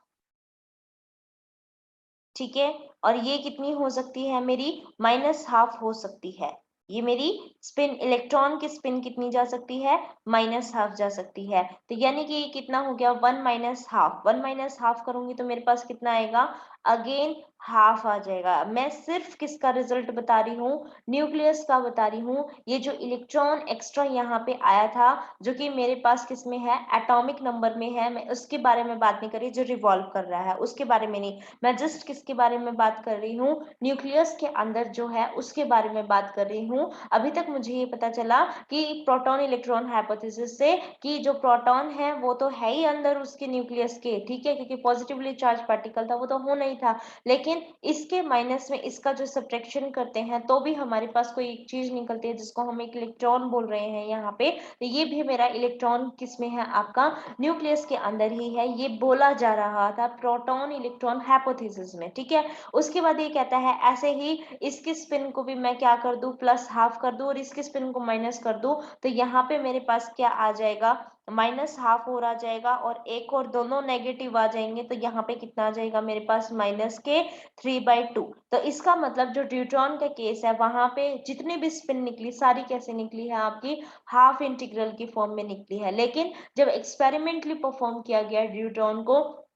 ठीक है, और ये कितनी हो सकती है मेरी? माइनस हाफ हो सकती है। ये मेरी स्पिन, इलेक्ट्रॉन की स्पिन कितनी जा सकती है? माइनस हाफ जा सकती है। तो यानी कि ये कितना हो गया? 1 - हाफ। 1 - हाफ करूंगी तो मेरे पास कितना आएगा? अगेन हाफ आ जाएगा। मैं सिर्फ किसका रिजल्ट बता रही हूँ? न्यूक्लियस का बता रही हूँ। ये जो इलेक्ट्रॉन एक्स्ट्रा यहाँ पे आया था, जो कि मेरे पास किस में है? एटॉमिक नंबर में है। मैं उसके बारे में बात नहीं कर रही, जो रिवॉल्व कर रहा है उसके बारे में नहीं, मैं जस्ट किसके बारे में बात कर रही हूँ? न्यूक्लियस के अंदर जो है उसके बारे में बात कर रही हूँ। अभी तक मुझे ये पता चला कि प्रोटॉन इलेक्ट्रॉन हाइपोथेसिस से कि जो प्रोटॉन है वो तो है ही अंदर उसके न्यूक्लियस के। ठीक है, क्योंकि पॉजिटिवली चार्ज पार्टिकल था, वो तो होना ही था। लेकिन इसके माइनस में इसका जो सब्ट्रैक्शन करते हैं तो भी हमारे पास कोई एक चीज निकलती है जिसको हम एक इलेक्ट्रॉन बोल रहे हैं यहाँ पे। तो ये भी मेरा इलेक्ट्रॉन किस में है? आपका न्यूक्लियस के अंदर ही है। ये बोला जा रहा था प्रोटॉन इलेक्ट्रॉन हाइपोथेसिस में। ठीक है, उसके बाद ये कहता है ऐसे ही इसकी स्पिन को भी मैं क्या कर दूं? प्लस हाफ कर दूं, और इसकी स्पिन को माइनस कर दूं, तो यहाँ पे मेरे पास क्या आ जाएगा? माइनस हाफ हो रहा जाएगा, और एक और दोनों नेगेटिव आ जाएंगे, तो यहाँ पे कितना आ जाएगा मेरे पास? माइनस के 3/2। तो इसका मतलब जो ड्यूट्रॉन का केस है, वहां पे जितनी भी स्पिन निकली सारी कैसे निकली है? आपकी हाफ इंटीग्रल की फॉर्म में निकली है। लेकिन जब एक्सपेरिमेंटली परफॉर्म किया गया ड्यूट्रॉन को,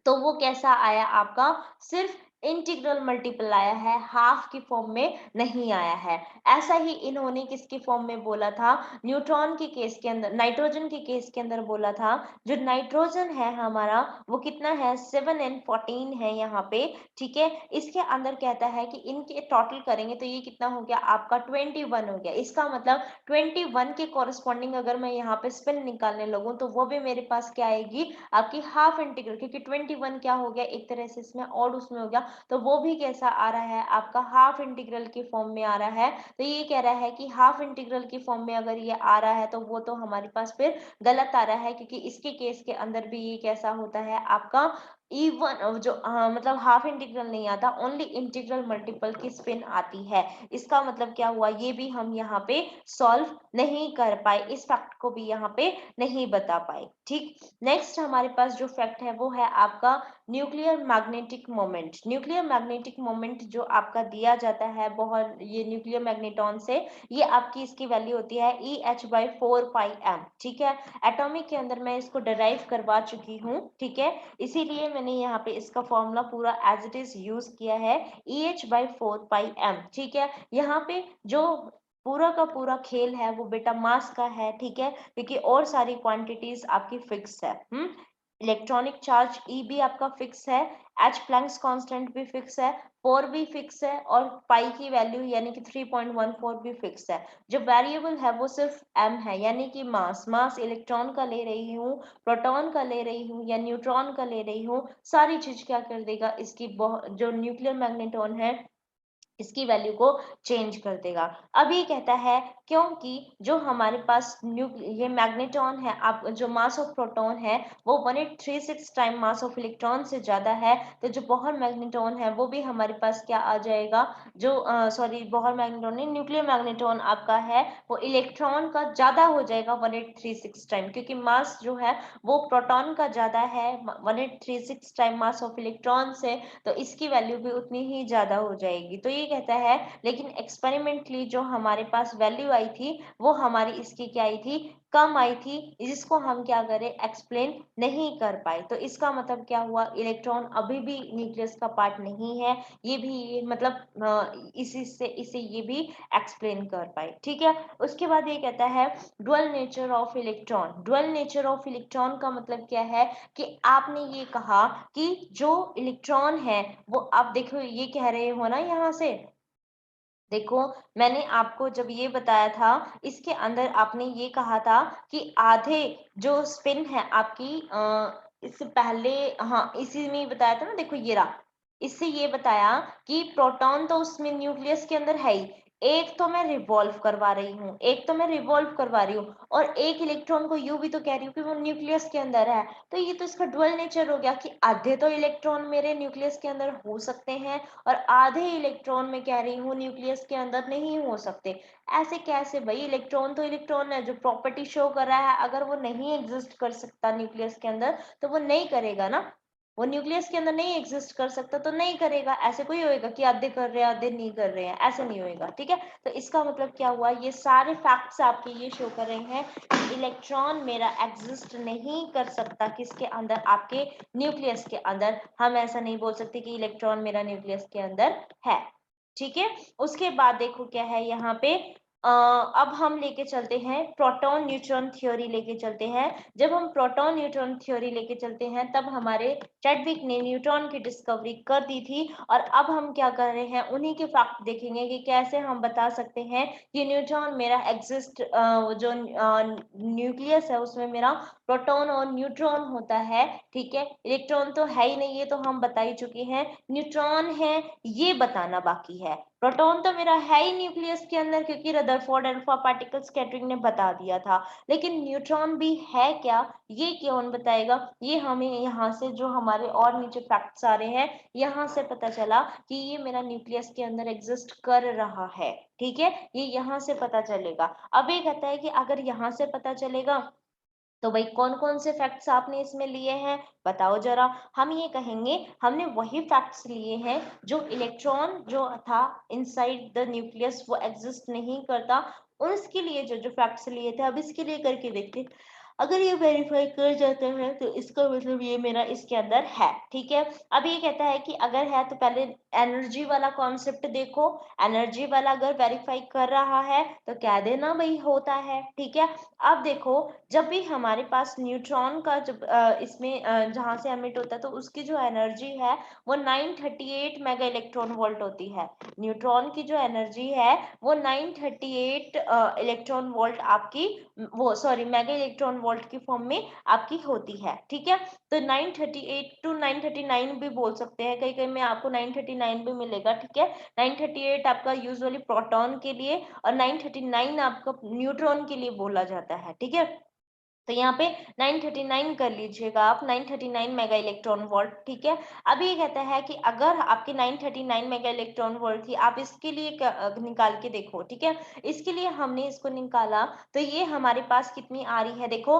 तो वो कैसा आया आपका? सिर्फ इंटीग्रल मल्टीपल आया है, हाफ की फॉर्म में नहीं आया है। ऐसा ही इन्होंने किसके फॉर्म में बोला था? न्यूट्रॉन के केस के अंदर, नाइट्रोजन के केस के अंदर बोला था। जो नाइट्रोजन है हमारा, वो कितना है? 7 and 14 है यहाँ पे। ठीक है, इसके अंदर कहता है कि इनके टोटल करेंगे तो ये कितना हो गया आपका? 21 हो गया। इसका मतलब 21 के कॉरेस्पॉन्डिंग अगर मैं यहाँ पे स्पिन निकालने लगूं, तो वो भी मेरे पास क्या आएगी? आपकी हाफ इंटीग्रल, क्योंकि 21 क्या हो गया एक तरह से इसमें और उसमें हो गया, तो वो भी कैसा आ रहा है? आपका हाफ इंटीग्रल की फॉर्म में आ रहा है। तो ये कह रहा है कि हाफ इंटीग्रल की फॉर्म में अगर ये आ रहा है तो वो तो हमारे पास फिर गलत आ रहा है, क्योंकि इसके केस के अंदर भी ये कैसा होता है? आपका इवन जो मतलब हाफ इंटीग्रल नहीं आता, ओनली इंटीग्रल मल्टीपल की स्पिन आती है। इसका मतलब क्या हुआ, ये भी हम यहाँ पे सॉल्व नहीं कर पाए, इस फैक्ट को भी यहाँ पे नहीं बता पाए। ठीक, नेक्स्ट हमारे पास जो फैक्ट है वो है आपका nuclear magnetic moment. Nuclear magnetic moment जो आपका दिया जाता है बहुत, ये न्यूक्लियर मैग्नेटॉन से, ये आपकी इसकी वैल्यू होती है EH/4πm। ठीक है, एटॉमिक के अंदर मैं इसको डिराइव करवा चुकी हूँ। ठीक है, इसीलिए मैंने यहाँ पे इसका फॉर्मूला पूरा एज इट इज यूज किया है, EH/4πm। ठीक है, यहाँ पे जो पूरा का पूरा खेल है वो बेटा मास का है। ठीक है, क्योंकि और सारी क्वांटिटीज आपकी फिक्स है। इलेक्ट्रॉनिक चार्ज E भी आपका फिक्स है, H प्लैंक्स कांस्टेंट भी फिक्स है, 4 भी फिक्स है, और पाई की वैल्यू यानी कि 3.14 भी फिक्स है। जो वेरिएबल है वो सिर्फ m है, यानी कि मास। मास इलेक्ट्रॉन का ले रही हूँ, प्रोटॉन का ले रही हूँ या न्यूट्रॉन का ले रही हूँ, सारी चीज क्या कर देगा, इसकी जो न्यूक्लियर मैग्नेटॉन है इसकी वैल्यू को चेंज कर देगा। अब ये कहता है क्योंकि जो हमारे पास ये मैग्नेटॉन है, आप जो मास ऑफ प्रोटॉन है वो 1836 टाइम मास ऑफ इलेक्ट्रॉन से ज्यादा है, तो जो बोहर मैग्नेटॉन है वो भी हमारे पास क्या आ जाएगा, जो सॉरी बोहर मैग्नेटॉन नहीं, न्यूक्लियर मैग्नेटॉन आपका है वो इलेक्ट्रॉन का ज्यादा हो जाएगा 1836 टाइम, क्योंकि मास जो है वो प्रोटॉन का ज्यादा है 1836 टाइम मास ऑफ इलेक्ट्रॉन से, तो इसकी वैल्यू भी उतनी ही ज्यादा हो जाएगी। तो ये कहता है, लेकिन एक्सपेरिमेंटली जो हमारे पास वैल्यू आई थी वो हमारी इसकी क्या आई थी, कम आई थी, जिसको हम क्या करें, एक्सप्लेन नहीं कर पाए। तो इसका मतलब क्या हुआ, इलेक्ट्रॉन अभी भी न्यूक्लियस का पार्ट नहीं है, ये भी मतलब इसी से इसे ये भी एक्सप्लेन कर पाए। ठीक है, उसके बाद ये कहता है dual nature of electron. Dual nature of electron का मतलब क्या है कि आपने ये कहा कि जो इलेक्ट्रॉन है वो, आप देखो ये कह रहे हो ना, यहाँ से देखो, मैंने आपको जब ये बताया था, इसके अंदर आपने ये कहा था कि आधे जो स्पिन है आपकी इससे पहले, हाँ इसी में ही बताया था ना, देखो ये रहा, इससे ये बताया कि प्रोटॉन तो उसमें न्यूक्लियस के अंदर है ही, एक तो मैं रिवॉल्व करवा रही हूँ, एक तो मैं रिवॉल्व करवा रही हूँ, और एक इलेक्ट्रॉन को यूं भी तो कह रही हूँ कि वो न्यूक्लियस के अंदर है। तो ये तो इसका डुअल नेचर हो गया कि आधे तो इलेक्ट्रॉन मेरे न्यूक्लियस के अंदर हो सकते हैं और आधे इलेक्ट्रॉन में कह रही हूँ न्यूक्लियस के अंदर नहीं हो सकते। ऐसे कैसे भाई, इलेक्ट्रॉन तो इलेक्ट्रॉन है, जो प्रॉपर्टी शो कर रहा है, अगर वो नहीं एग्जिस्ट कर सकता न्यूक्लियस के अंदर तो वो नहीं करेगा ना, वो न्यूक्लियस के अंदर नहीं एग्जिस्ट कर सकता तो नहीं करेगा। ऐसे कोई होएगा कि आधे कर रहे हैं आधे नहीं कर रहे हैं, ऐसे नहीं होएगा। ठीक है, तो इसका मतलब क्या हुआ, ये सारे फैक्ट्स आपके ये शो कर रहे हैं कि इलेक्ट्रॉन मेरा एग्जिस्ट नहीं कर सकता किसके अंदर, आपके न्यूक्लियस के अंदर। हम ऐसा नहीं बोल सकते कि इलेक्ट्रॉन मेरा न्यूक्लियस के अंदर है। ठीक है, उसके बाद देखो क्या है यहाँ पे, अब हम लेके चलते हैं प्रोटॉन न्यूट्रॉन थ्योरी लेके चलते हैं। जब हम प्रोटॉन न्यूट्रॉन थ्योरी लेके चलते हैं तब हमारे चैडविक ने न्यूट्रॉन की डिस्कवरी कर दी थी, और अब हम क्या कर रहे हैं, उन्हीं के फैक्ट देखेंगे कि कैसे हम बता सकते हैं कि न्यूट्रॉन मेरा एग्जिस्ट, जो न्यूक्लियस है उसमें मेरा प्रोटॉन और न्यूट्रॉन होता है। ठीक है, इलेक्ट्रॉन तो है ही नहीं, ये तो हम बता ही चुके हैं, न्यूट्रॉन है ये बताना बाकी है। प्रोटॉन तो मेरा है ही न्यूक्लियस के अंदर, क्योंकि रदरफोर्ड अल्फा पार्टिकल स्कैटरिंग ने बता दिया था, लेकिन न्यूट्रॉन भी है क्या, ये कौन बताएगा, ये हमें यहाँ से जो हमारे और नीचे फैक्ट्स आ रहे हैं यहाँ से पता चला कि ये मेरा न्यूक्लियस के अंदर एग्जिस्ट कर रहा है। ठीक है, ये यहाँ से पता चलेगा। अब ये कहता है कि अगर यहाँ से पता चलेगा तो भाई कौन कौन से फैक्ट्स आपने इसमें लिए हैं, बताओ जरा। हम ये कहेंगे हमने वही फैक्ट्स लिए हैं जो इलेक्ट्रॉन जो था इनसाइड द न्यूक्लियस वो एग्जिस्ट नहीं करता, उसके लिए जो जो फैक्ट्स लिए थे। अब इसके लिए करके देखते, अगर ये वेरीफाई कर जाता है तो इसका मतलब ये मेरा इसके अंदर है। ठीक है, अब ये कहता है कि अगर है तो पहले एनर्जी वाला कॉन्सेप्ट देखो, एनर्जी वाला अगर वेरीफाई कर रहा है तो कह देना भाई होता है। ठीक है, अब देखो, जब भी हमारे पास न्यूट्रॉन का जब इसमें जहां से एमिट होता है तो उसकी जो एनर्जी है वो 938 मेगा इलेक्ट्रॉन वोल्ट होती है। न्यूट्रॉन की जो एनर्जी है वो 938 इलेक्ट्रॉन वोल्ट आपकी, वो सॉरी मेगा इलेक्ट्रॉन वोल्ट की फॉर्म में आपकी होती है। ठीक है, तो 938 टू 939 भी बोल सकते हैं, कहीं कहीं में आपको 939 भी मिलेगा। ठीक है, 938 आपका यूजुअली प्रोटॉन के लिए और 939 आपका न्यूट्रॉन के लिए बोला जाता है। ठीक है, तो यहाँ पे 939 कर लीजिएगा आप, 939 मेगा इलेक्ट्रॉन वोल्ट, ठीक है। अभी ये कहता है कि अगर आपकी 939 मेगा इलेक्ट्रॉन वोल्ट थी, आप इसके लिए निकाल के देखो, ठीक है। इसके लिए हमने इसको निकाला, तो ये हमारे पास कितनी आ रही है, देखो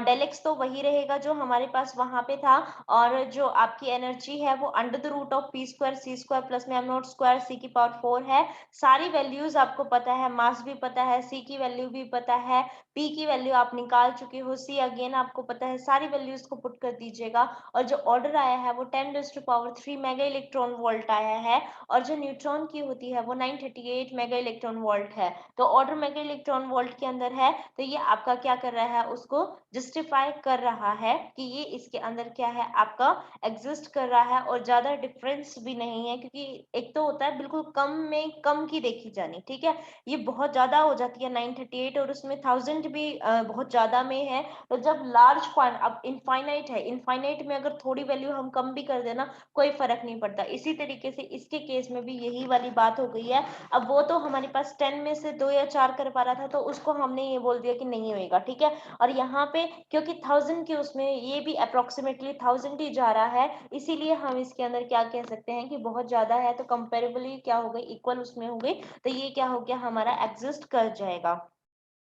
डेल एक्स तो वही रहेगा जो हमारे पास वहां पे था, और जो आपकी एनर्जी है वो under the root of P square C square plus में एम नॉट स्क्वायर सी की पावर 4 है। सारी वैल्यूज आपको पता है, मास भी पता है, सी की वैल्यू भी पता है, पी की वैल्यू आप निकाल चुके हो, सी अगेन आपको पता है, सारी वैल्यूज को पुट कर दीजिएगा, और जो ऑर्डर आया है वो 10⁻³ मेगा इलेक्ट्रॉन वोल्ट आया है, और जो न्यूट्रॉन की होती है वो 938 मेगा इलेक्ट्रॉन वोल्ट है। तो ऑर्डर मेगा इलेक्ट्रॉन वोल्ट के अंदर है, तो ये आपका क्या कर रहा है, उसको जस्टिफाई कर रहा है कि ये इसके अंदर क्या है, आपका एग्जिस्ट कर रहा है, और ज्यादा डिफरेंस भी नहीं है, क्योंकि एक तो होता है बिल्कुल कम में कम की देखी जानी, ठीक है। ये बहुत ज्यादा हो जाती है 938, और उसमें 1000 भी बहुत ज्यादा में है। तो जब लार्ज अब इनफाइनाइट है, इनफाइनाइट में अगर थोड़ी वैल्यू हम कम भी कर देना कोई फर्क नहीं पड़ता। इसी तरीके से इसके केस में भी यही वाली बात हो गई है। अब वो तो हमारे पास 10 में से 2 या 4 कर पा रहा था, तो उसको हमने ये बोल दिया कि नहीं होएगा, ठीक है। और यहाँ पे क्योंकि 1000 के उसमें ये भी अप्रोक्सीमेटली 1000 ही जा रहा है, इसीलिए हम इसके अंदर क्या कह सकते हैं कि बहुत ज्यादा है, तो कंपेरेबली क्या हो गई, इक्वल उसमें हो गई, तो ये क्या हो गया, हमारा एग्जिस्ट कर जाएगा,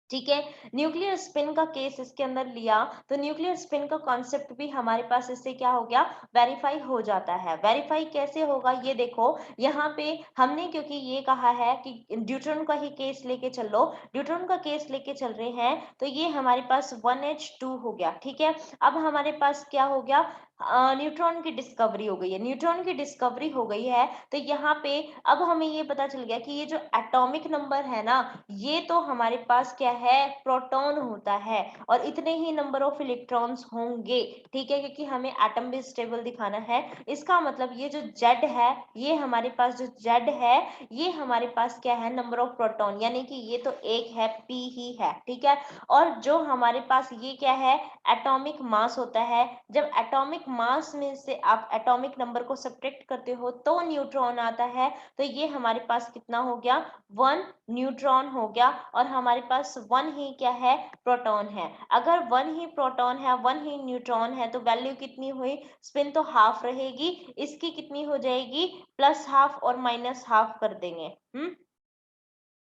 ठीक है। न्यूक्लियर स्पिन का केस इसके अंदर लिया, तो न्यूक्लियर स्पिन का कॉन्सेप्ट भी हमारे पास इससे क्या हो गया, वेरीफाई हो जाता है। वेरीफाई कैसे होगा, ये देखो यहाँ पे हमने क्योंकि ये कहा है कि ड्यूट्रॉन का ही केस लेके चल लो, ड्यूट्रॉन का केस लेके चल रहे हैं, तो ये हमारे पास 1H2 हो गया, ठीक है। अब हमारे पास क्या हो गया, न्यूट्रॉन की डिस्कवरी हो गई है, न्यूट्रॉन की डिस्कवरी हो गई है, तो यहाँ पे अब हमें ये पता चल गया कि ये जो एटॉमिक नंबर है ना, ये तो हमारे पास क्या है, प्रोटॉन होता है, और इतने ही नंबर ऑफ इलेक्ट्रॉन्स होंगे, ठीक है, क्योंकि हमें एटम भी स्टेबल दिखाना है। इसका मतलब ये जो जेड है, ये हमारे पास जो जेड है, ये हमारे पास क्या है, नंबर ऑफ प्रोटॉन, यानी कि ये तो एक है, पी ही है, ठीक है। और जो हमारे पास ये क्या है, एटॉमिक मास होता है। जब एटॉमिक मास में से आप एटॉमिक नंबर को सब्ट्रैक्ट करते हो तो न्यूट्रॉन आता है, तो ये हमारे पास कितना हो गया, 1 न्यूट्रॉन हो गया, और हमारे पास 1 ही क्या है, प्रोटॉन है। अगर 1 ही प्रोटॉन है, 1 ही न्यूट्रॉन है, तो वैल्यू कितनी हुई, स्पिन तो हाफ रहेगी, इसकी कितनी हो जाएगी, प्लस हाफ और माइनस हाफ कर देंगे,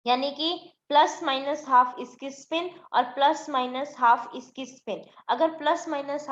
यानी कि प्लस माइनस हाफ इसकी स्पिन और प्लस माइनस हाफ इसकी स्पिन। अगर प्लस माइनस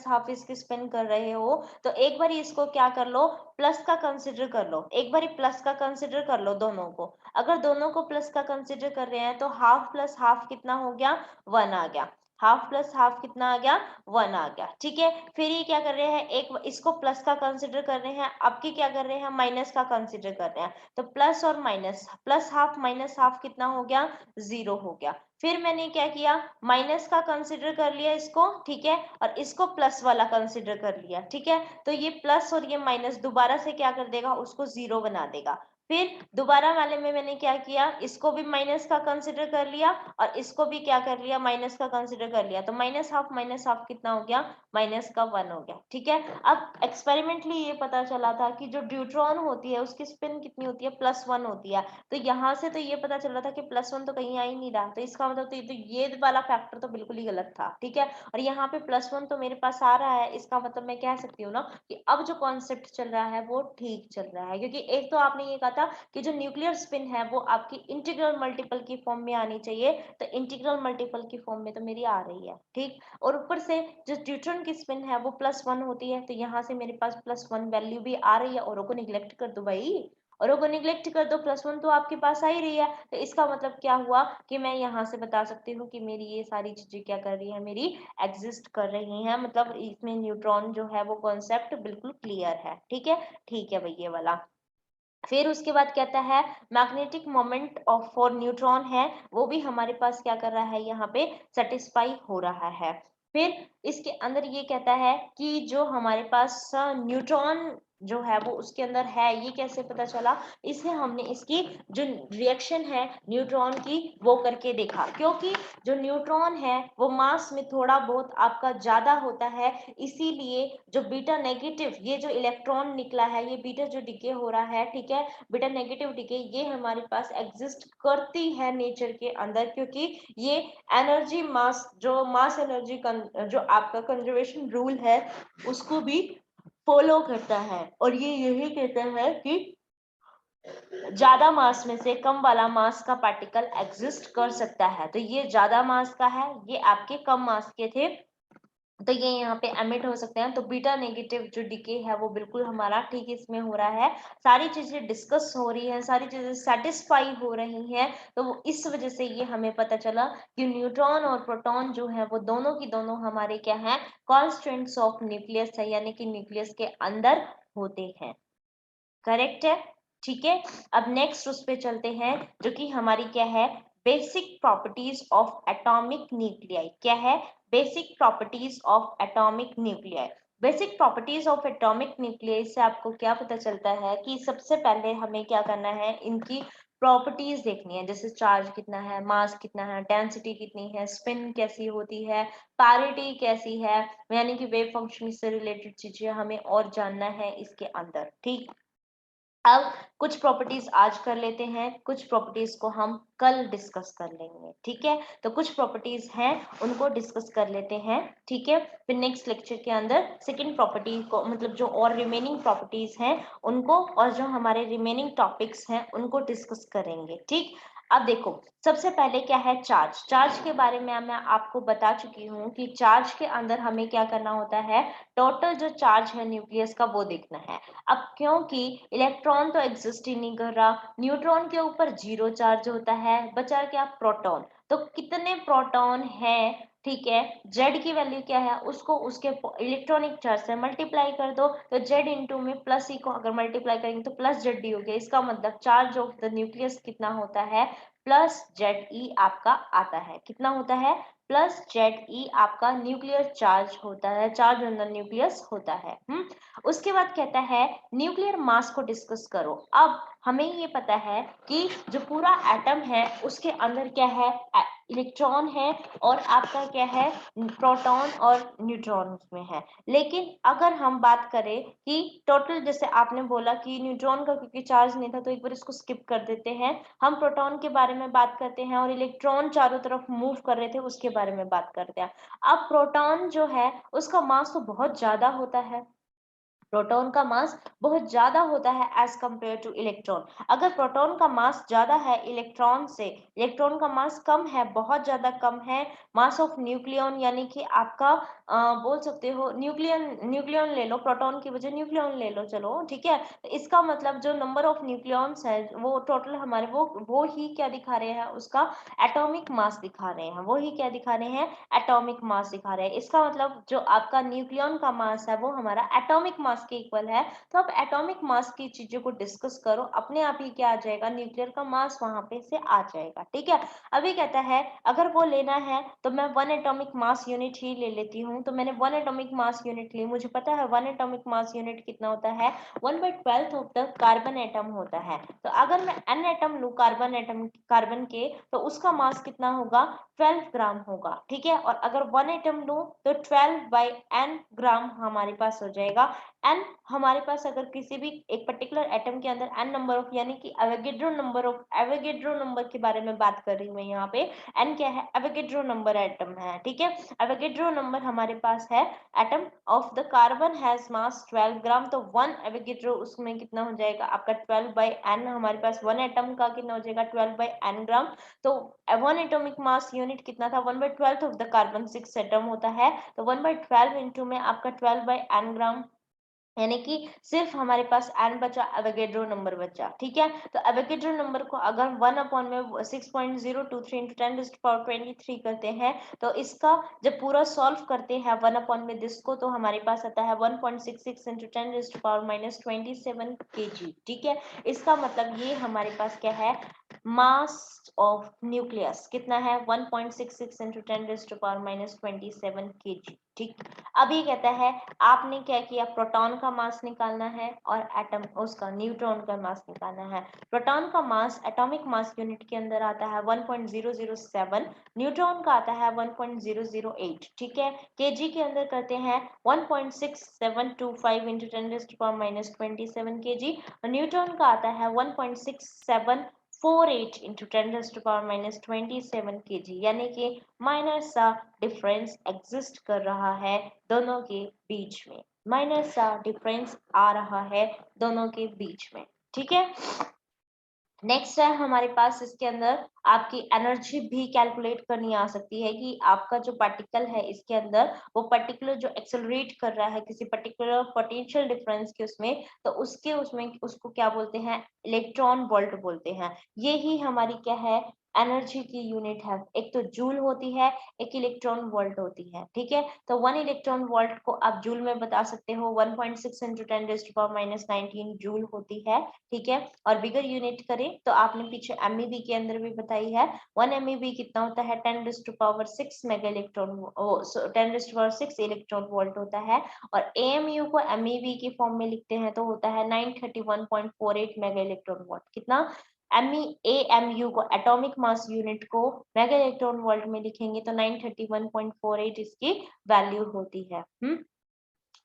हाफ इसकी स्पिन कर रहे हो, तो एक बार इसको क्या कर लो, प्लस का कंसिडर कर लो, एक बार प्लस का कंसिडर कर लो दोनों को। अगर दोनों को प्लस का कंसिडर कर रहे हैं, तो हाफ प्लस हाफ कितना हो गया, 1 आ गया, हाफ प्लस हाफ कितना आ गया, 1 आ गया, ठीक है। फिर ये क्या कर रहे हैं, एक इसको प्लस का कंसिडर कर रहे हैं, अब की क्या कर रहे हैं, माइनस का कंसिडर कर रहे हैं, तो प्लस और minus, plus half minus half कितना हो गया, 0 हो गया। फिर मैंने क्या किया, माइनस का कंसिडर कर लिया इसको, ठीक है, और इसको प्लस वाला कंसिडर कर लिया, ठीक है। तो ये प्लस और ये माइनस दोबारा से क्या कर देगा, उसको 0 बना देगा। फिर दोबारा वाले में मैंने क्या किया, इसको भी माइनस का कंसिडर कर लिया, और इसको भी क्या कर लिया, माइनस का कंसिडर कर लिया, तो माइनस हाफ कितना हो गया, माइनस का 1 हो गया, ठीक है। अब एक्सपेरिमेंटली ये पता चला था कि जो ड्यूट्रॉन होती है उसकी स्पिन कितनी होती है, +1 होती है। तो यहाँ से तो ये पता चल रहा था कि +1 तो कहीं आ ही नहीं रहा, तो इसका मतलब तो ये वाला फैक्टर तो बिल्कुल ही गलत था, ठीक है। और यहाँ पे +1 तो मेरे पास आ रहा है, इसका मतलब मैं कह सकती हूँ ना कि अब जो कॉन्सेप्ट चल रहा है वो ठीक चल रहा है, क्योंकि एक तो आपने ये कहा था कि जो न्यूक्लियर स्पिन है वो आपकी इंटीग्रल मल्टीपल की फॉर्म में आनी चाहिए, तो इंटीग्रल मल्टीपल की फॉर्म में तो मेरी आ रही है, ठीक। और ऊपर से जो ड्यूट्रॉन की स्पिन है वो +1 होती है, तो यहाँ से मेरे पास +1 वैल्यू भी आ रही है, औरों को निग्लेक्ट कर दो भाई, औरों को निग्लेक्ट कर दो, +1 तो आपके पास आ ही रही है। तो इसका मतलब क्या हुआ कि मैं यहाँ से बता सकती हूँ कि मेरी ये सारी चीजें क्या कर रही है, मेरी एग्जिस्ट कर रही हैं, मतलब इसमें न्यूट्रॉन जो है वो कॉन्सेप्ट बिल्कुल क्लियर है, ठीक है भाई ये वाला। फिर उसके बाद कहता है magnetic moment of for neutron है, वो भी हमारे पास क्या कर रहा है, यहाँ पे सेटिस्फाई हो रहा है। फिर इसके अंदर ये कहता है कि जो हमारे पास न्यूट्रॉन जो है वो उसके अंदर है, ये कैसे पता चला? इससे हमने इसकी जो रिएक्शन है न्यूट्रॉन की वो करके देखा, क्योंकि जो न्यूट्रॉन है वो मास में थोड़ा बहुत आपका ज्यादा होता है, इसीलिए जो बीटा नेगेटिव ये जो इलेक्ट्रॉन निकला है, ये बीटा जो डिके हो रहा है, ठीक है, बीटा नेगेटिव डिके, ये हमारे पास एग्जिस्ट करती है नेचर के अंदर, क्योंकि ये एनर्जी मास जो मास एनर्जी जो आपका कंजर्वेशन रूल है उसको भी फॉलो करता है, और ये यही कहता है कि ज्यादा मास में से कम वाला मास का पार्टिकल एग्जिस्ट कर सकता है। तो ये ज्यादा मास का है, ये आपके कम मास के थे, तो ये यहाँ पे एमिट हो सकते हैं। तो बीटा नेगेटिव जो डिके है वो बिल्कुल हमारा ठीक इसमें हो रहा है, सारी चीजें डिस्कस हो रही है, सारी चीजें सेटिस्फाई हो रही हैं, तो वो इस वजह से ये हमें पता चला कि न्यूट्रॉन और प्रोटॉन जो है वो दोनों की दोनों हमारे क्या है, कॉन्स्टेंट्स ऑफ न्यूक्लियस है, यानी कि न्यूक्लियस के अंदर होते हैं। करेक्ट है, ठीक है। अब नेक्स्ट उस पे चलते हैं, जो कि हमारी क्या है, basic properties of atomic nuclei. क्या है? Basic properties of atomic nuclei. Basic properties of atomic nuclei से आपको क्या पता चलता है कि सबसे पहले हमें क्या करना है, इनकी प्रॉपर्टीज देखनी है, जैसे चार्ज कितना है, मास कितना है, डेंसिटी कितनी है, स्पिन कैसी होती है, पैरिटी कैसी है, यानी कि वेव फंक्शन से रिलेटेड चीजें हमें और जानना है इसके अंदर। ठीक, अब कुछ प्रॉपर्टीज आज कर लेते हैं, कुछ प्रॉपर्टीज को हम कल डिस्कस कर लेंगे, ठीक है। तो कुछ प्रॉपर्टीज हैं उनको डिस्कस कर लेते हैं, ठीक है, फिर नेक्स्ट लेक्चर के अंदर सेकंड प्रॉपर्टी को, मतलब जो और रिमेनिंग प्रॉपर्टीज हैं उनको, और जो हमारे रिमेनिंग टॉपिक्स हैं उनको डिस्कस करेंगे, ठीक। अब देखो, सबसे पहले क्या है, चार्ज। चार्ज के बारे में मैं आपको बता चुकी हूँ कि चार्ज के अंदर हमें क्या करना होता है, टोटल जो चार्ज है न्यूक्लियस का वो देखना है। अब क्योंकि इलेक्ट्रॉन तो एग्जिस्ट ही नहीं कर रहा, न्यूट्रॉन के ऊपर जीरो चार्ज होता है, बचा क्या, प्रोटॉन। तो कितने प्रोटॉन है, ठीक है, जेड की वैल्यू क्या है, उसको उसके इलेक्ट्रॉनिक चार्ज से मल्टीप्लाई कर दो, तो जेड इंटू में प्लस ई को अगर मल्टीप्लाई करेंगे तो प्लस जेड डी हो गया, इसका मतलब चार्ज ऑफ द न्यूक्लियस कितना होता है, प्लस जेड ई आपका आता है। कितना होता है, प्लस जेड ई आपका न्यूक्लियर चार्ज होता है, चार्ज ऑन द न्यूक्लियस होता है। उसके बाद कहता है न्यूक्लियर मास को डिस्कस करो। अब हमें ये पता है कि जो पूरा एटम है उसके अंदर क्या है, इलेक्ट्रॉन है, और आपका क्या है, प्रोटॉन और न्यूट्रॉन उसमें है। लेकिन अगर हम बात करें कि टोटल, जैसे आपने बोला कि न्यूट्रॉन का क्योंकि चार्ज नहीं था तो एक बार इसको स्किप कर देते हैं, हम प्रोटॉन के बारे में बात करते हैं, और इलेक्ट्रॉन चारों तरफ मूव कर रहे थे उसके बारे में बात करते हैं। अब प्रोटॉन जो है उसका मास तो बहुत ज्यादा होता है, प्रोटॉन का मास बहुत ज्यादा होता है एज कंपेयर टू इलेक्ट्रॉन। अगर प्रोटॉन का मास ज्यादा है इलेक्ट्रॉन से, इलेक्ट्रॉन का मास कम है, बहुत ज्यादा कम है, मास ऑफ न्यूक्लियन, यानी कि आपका बोल सकते हो न्यूक्लियन, न्यूक्लियन ले लो, प्रोटॉन की वजह न्यूक्लियन ले लो, चलो ठीक है। तो इसका मतलब जो नंबर ऑफ न्यूक्लियॉन्स है वो टोटल हमारे वो ही क्या दिखा रहे हैं, उसका एटॉमिक मास दिखा रहे हैं, वो ही क्या दिखा रहे हैं, एटॉमिक मास दिखा रहे हैं। इसका मतलब जो आपका न्यूक्लियन का मास है वो हमारा एटॉमिक मास के इक्वल है। तो आप एटॉमिक मास की चीजों को डिस्कस करो, अपने आप ही क्या आ जाएगा, न्यूक्लियर का मास वहां पे से आ जाएगा, ठीक है। अभी कहता है अगर वो लेना है तो मैं 1 एटॉमिक मास यूनिट ही ले लेती हूँ। तो मैंने 1 एटॉमिक मास यूनिट ली, मुझे पता है 1 एटॉमिक मास यूनिट कितना होता है, 1/12 ऑफ द कार्बन एटम होता है। तो अगर मैं n एटम लू कार्बन के, तो उसका मास कितना होगा, 12 ग्राम होगा, ठीक है। और अगर 1 एटम लूं तो 12/n ग्राम हमारे पास हो जाएगा। n हमारे पास अगर किसी भी एक पर्टिकुलर एटम के अंदर n नंबर ऑफ, यानी कि एवोगेड्रो नंबर के बारे में बात कर रही हूँ मैं यहाँ पे, n क्या है, एवोगेड्रो नंबर एटम है, ठीक है। एवोगेड्रो नंबर हमारे पास है, atom of the carbon has मास 12 ग्राम, तो 1 एवोगेड्रो उसमें कितना हो जाएगा आपका 12/n, हमारे पास 1 एटम का कितना हो जाएगा 12/n ग्राम। तो 1 एटॉमिक मास यूनिट कितना था, 1/12 ऑफ द कार्बन 6 एटम होता है, तो 1/12 इंटू में आपका 12/n ग्राम, यानी कि सिर्फ हमारे पास n बचा, एवोगेड्रो नंबर बचा, ठीक है। तो एवोगेड्रो नंबर को अगर 1 अपॉन में 6.023 इंटू 10⁻23 करते हैं, तो इसका जब पूरा सॉल्व करते हैं 1 अपॉन में दिस को, तो हमारे पास आता है 1.66 इंटू 10⁻⁻27 kg, ठीक है। इसका मतलब ये हमारे पास क्या है, मास ऑफ न्यूक्लियस कितना है 1.66 इंटू 10⁻⁻27 kg। ठीक, अभी कहता है आपने क्या किया, प्रोटॉन का मास निकालना है और एटम उसका न्यूट्रॉन का मास निकालना है। प्रोटॉन का मास एटॉमिक मास यूनिट के अंदर आता है 1.007, न्यूट्रॉन का आता है 1.008। ठीक है, केजी के अंदर करते हैं 1.6725 इंटू 10⁻⁻27 kg और न्यूट्रॉन का आता है 1.6748 इंटू 10⁻⁻27 kg, यानी कि माइनर सा डिफरेंस एग्जिस्ट कर रहा है दोनों के बीच में, माइनर सा डिफरेंस आ रहा है दोनों के बीच में। ठीक है, नेक्स्ट है हमारे पास इसके अंदर आपकी एनर्जी भी कैलकुलेट करनी आ सकती है कि आपका जो पार्टिकल है इसके अंदर वो पर्टिकुलर जो एक्सेलरेट कर रहा है किसी पर्टिकुलर पोटेंशियल डिफरेंस के उसमें, तो उसमें उसको क्या बोलते हैं, इलेक्ट्रॉन वोल्ट बोलते हैं। ये ही हमारी क्या है, एनर्जी की यूनिट है। एक तो जूल होती है, एक इलेक्ट्रॉन वोल्ट होती है। ठीक है, तो 1 इलेक्ट्रॉन वोल्ट को आप जूल में बता सकते हो, 1.6 इंटू 10⁻⁻19 जूल होती है। ठीक है, और बिगर यूनिट करें तो आपने पीछे एमईबी के अंदर भी बताई है, 1 एमईबी कितना होता है 10⁻6 मेगा इलेक्ट्रॉन 10⁻6 इलेक्ट्रॉन वोल्ट होता है। और एएमयू को एमईबी की फॉर्म में लिखते हैं तो होता है 931.48 मेगा इलेक्ट्रॉन वोल्ट। कितना, एएमयू को एटॉमिक मास यूनिट को मेगा इलेक्ट्रॉन वोल्ट में लिखेंगे तो 931.48 इसकी वैल्यू होती है।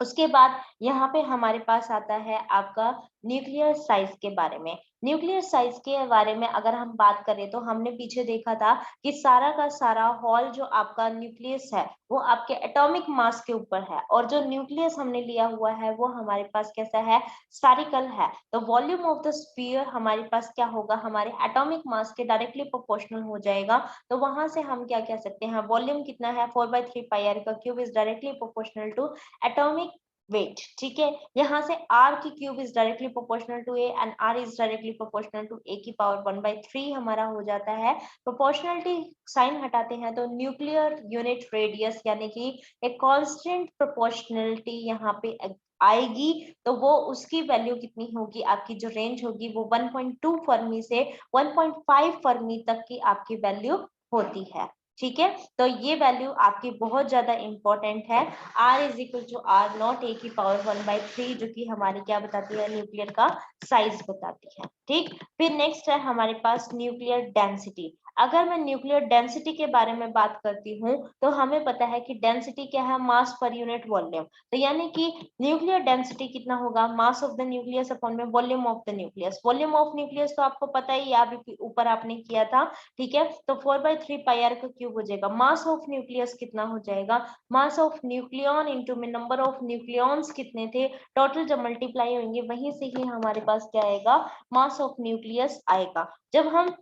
उसके बाद यहाँ पे हमारे पास आता है आपका न्यूक्लियर साइज के बारे में। न्यूक्लियर साइज के बारे में अगर हम बात करें तो हमने पीछे देखा था कि सारा का सारा हॉल जो आपका न्यूक्लियस है वो आपके एटॉमिक मास के ऊपर है, और जो न्यूक्लियस हमने लिया हुआ है वो हमारे पास कैसा है, स्फेरिकल है। तो वॉल्यूम ऑफ द स्फीयर हमारे पास क्या होगा, हमारे एटॉमिक मास के डायरेक्टली प्रोपोर्शनल हो जाएगा। तो वहां से हम क्या कह सकते हैं, वॉल्यूम कितना है 4/3 पाई आर का cube is directly proportional to atomic weight. ठीक है, यहाँ से r की cube is directly proportional to a and r is directly proportional to a की पावर 1/3 हमारा हो जाता है। प्रोपोर्शनलिटी साइन हटाते हैं तो न्यूक्लियर यूनिट रेडियस यानी कि एक कांस्टेंट प्रोपोर्शनलिटी यहाँ पे आएगी, तो वो उसकी वैल्यू कितनी होगी, आपकी जो रेंज होगी वो 1.2 फर्मी से 1.5 फर्मी तक की आपकी वैल्यू होती है। ठीक है, तो ये वैल्यू आपकी बहुत ज्यादा इंपॉर्टेंट है। r is equal to R naught A की पावर 1/3, जो कि हमारी क्या बताती है, न्यूक्लियर का साइज बताती है। ठीक, फिर नेक्स्ट है हमारे पास न्यूक्लियर डेंसिटी। अगर मैं न्यूक्लियर डेंसिटी के बारे में बात करती हूँ तो हमें पता है कि डेंसिटी क्या है, मास पर यूनिट वॉल्यूम। तो यानी कि न्यूक्लियर डेंसिटी कितना होगा, mass of the nucleus upon में volume of the nucleus. Volume of nucleus तो आपको पता ही, अभी ऊपर आपने किया था। ठीक है, तो 4/3 पाई आर का क्यूब हो जाएगा। मास ऑफ न्यूक्लियस कितना हो जाएगा, मास ऑफ न्यूक्लियन इंटू में नंबर ऑफ न्यूक्लियॉन्स कितने थे टोटल, जब मल्टीप्लाई होंगे वहीं से ही हमारे पास क्या आएगा, मास ऑफ न्यूक्लियस आएगा। जब हम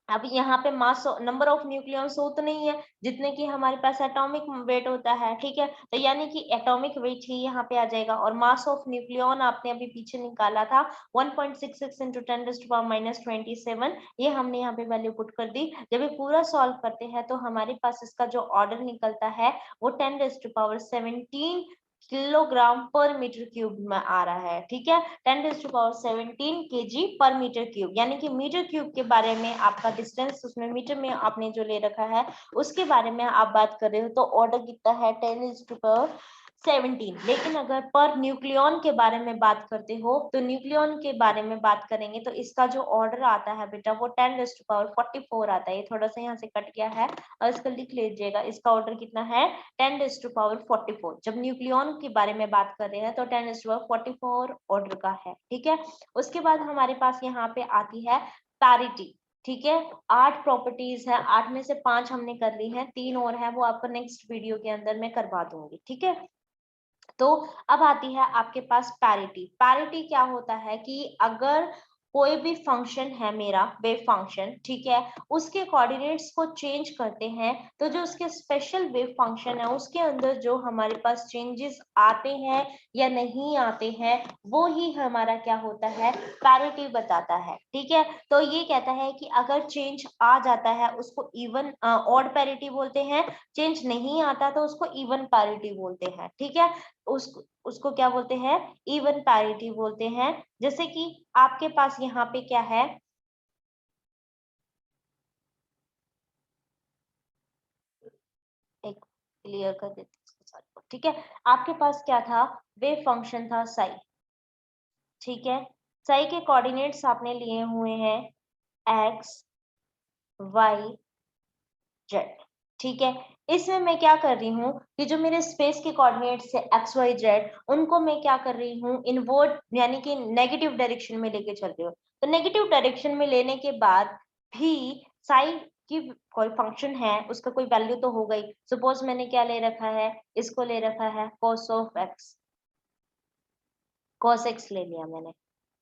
अब यहाँ पे मास नंबर ऑफ न्यूक्लियॉन्स हो तो नहीं है जितने की हमारे पास एटॉमिक वेट होता है। ठीक है, तो यानी कि एटॉमिक वेट ही यहाँ पे आ जाएगा, और मास ऑफ न्यूक्लियॉन आपने अभी पीछे निकाला था 1.66 इंटू 10⁻⁻27, ये हमने यहाँ पे वैल्यू पुट कर दी। जब ये पूरा सॉल्व करते हैं तो हमारे पास इसका जो ऑर्डर निकलता है वो 10⁻17 किलोग्राम पर मीटर क्यूब में आ रहा है। ठीक है, 10⁻17 kg पर मीटर क्यूब, यानी कि मीटर क्यूब के बारे में आपका डिस्टेंस उसमें मीटर में आपने जो ले रखा है उसके बारे में आप बात कर रहे हो तो ऑर्डर कितना है 10⁻17। लेकिन अगर पर न्यूक्लियॉन के बारे में बात करते हो तो न्यूक्लियॉन के बारे में बात करेंगे तो इसका जो ऑर्डर आता है बेटा वो 10⁻44 आता है। ये थोड़ा सा यहाँ से कट गया है और इसको लिख लीजिएगा, इसका ऑर्डर कितना है 10⁻44। जब न्यूक्लियॉन के बारे में बात कर रहे हैं तो 10⁻44 ऑर्डर का है। ठीक है, उसके बाद हमारे पास यहाँ पे आती है पैरिटी। ठीक है, 8 प्रॉपर्टीज है, 8 में से 5 हमने कर ली है, 3 और है वो आपको नेक्स्ट वीडियो के अंदर मैं करवा दूंगी। ठीक है, तो अब आती है आपके पास पैरिटी। पैरिटी क्या होता है कि अगर कोई भी फंक्शन है मेरा वेव फंक्शन, ठीक है, उसके कोऑर्डिनेट्स को चेंज करते हैं तो जो उसके स्पेशल वेव फंक्शन है उसके अंदर जो हमारे पास चेंजेस आते हैं या नहीं आते हैं वो ही हमारा क्या होता है, पैरिटी बताता है। ठीक है, तो ये कहता है कि अगर चेंज आ जाता है उसको इवन ऑड पैरिटी बोलते हैं, चेंज नहीं आता तो उसको इवन पैरिटी बोलते हैं। ठीक है, उसको क्या बोलते हैं, इवन पैरिटी बोलते हैं। जैसे कि आपके पास यहाँ पे क्या है, एक क्लियर कर देते हैं इसको सारे को, ठीक है। आपके पास क्या था, वेव फंक्शन था साई, ठीक है। साई के कोऑर्डिनेट्स आपने लिए हुए हैं एक्स वाई जेड, ठीक है। इसमें मैं क्या कर रही हूँ कि जो मेरे स्पेस के कोऑर्डिनेट्स है एक्स वाई जेड, उनको मैं क्या कर रही हूँ, इनवर्ट यानी कि नेगेटिव डायरेक्शन में लेके चल रही हूँ। तो नेगेटिव डायरेक्शन में लेने के बाद भी साई की कोई फंक्शन है, उसका कोई वैल्यू तो हो गई। सपोज मैंने क्या ले रखा है, इसको ले रखा है cos of x, cos x ले लिया मैंने,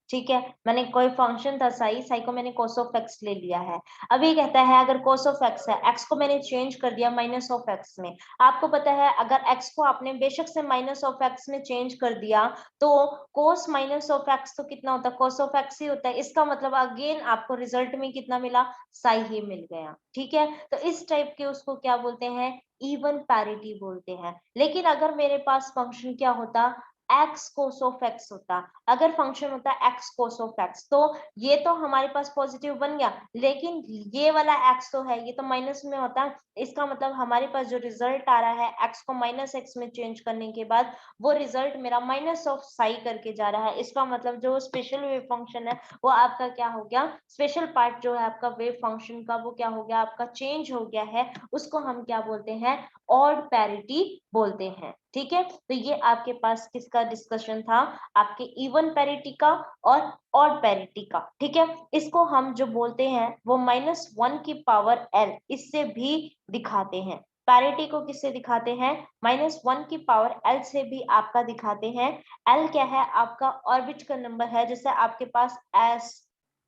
ठीक है। मैंने कोई फंक्शन था साई, साई को मैंने cos ऑफ एक्स ले लिया है। अब ये कहता है अगर cos ऑफ एक्स है, एक्स को मैंने चेंज कर दिया माइनस ऑफ एक्स में। आपको पता है अगर एक्स को आपने बेशक से माइनस ऑफ एक्स में चेंज कर दिया तो cos माइनस ऑफ एक्स तो कितना होता है, cos ऑफ एक्स ही होता है। इसका मतलब अगेन आपको रिजल्ट में कितना मिला, साई ही मिल गया, ठीक है। तो इस टाइप के उसको क्या बोलते हैं, इवन पैरिटी बोलते हैं। लेकिन अगर मेरे पास फंक्शन क्या होता, x cos ऑफ x होता, अगर फंक्शन होता है x cos ऑफ x, तो ये तो हमारे पास पॉजिटिव बन गया, लेकिन ये वाला x तो है, ये तो माइनस में होता है। इसका मतलब हमारे पास जो रिजल्ट आ रहा है x को माइनस x में चेंज करने के बाद वो रिजल्ट मेरा माइनस ऑफ साई करके जा रहा है। इसका मतलब जो स्पेशल वेव फंक्शन है वो आपका क्या हो गया, स्पेशल पार्ट जो है आपका वेव फंक्शन का वो क्या हो गया, आपका चेंज हो गया है। उसको हम क्या बोलते हैं, ऑड पैरिटी बोलते हैं, ठीक है। तो ये आपके पास किसका डिस्कशन था, आपके इवन पैरिटी का और ऑड पैरिटी का, ठीक है। इसको हम जो बोलते हैं वो -1 की पावर l, इससे भी दिखाते हैं। पैरिटी को किससे दिखाते हैं, -1 की पावर l से भी आपका दिखाते हैं। l क्या है, आपका ऑर्बिट का नंबर है। जैसे आपके पास s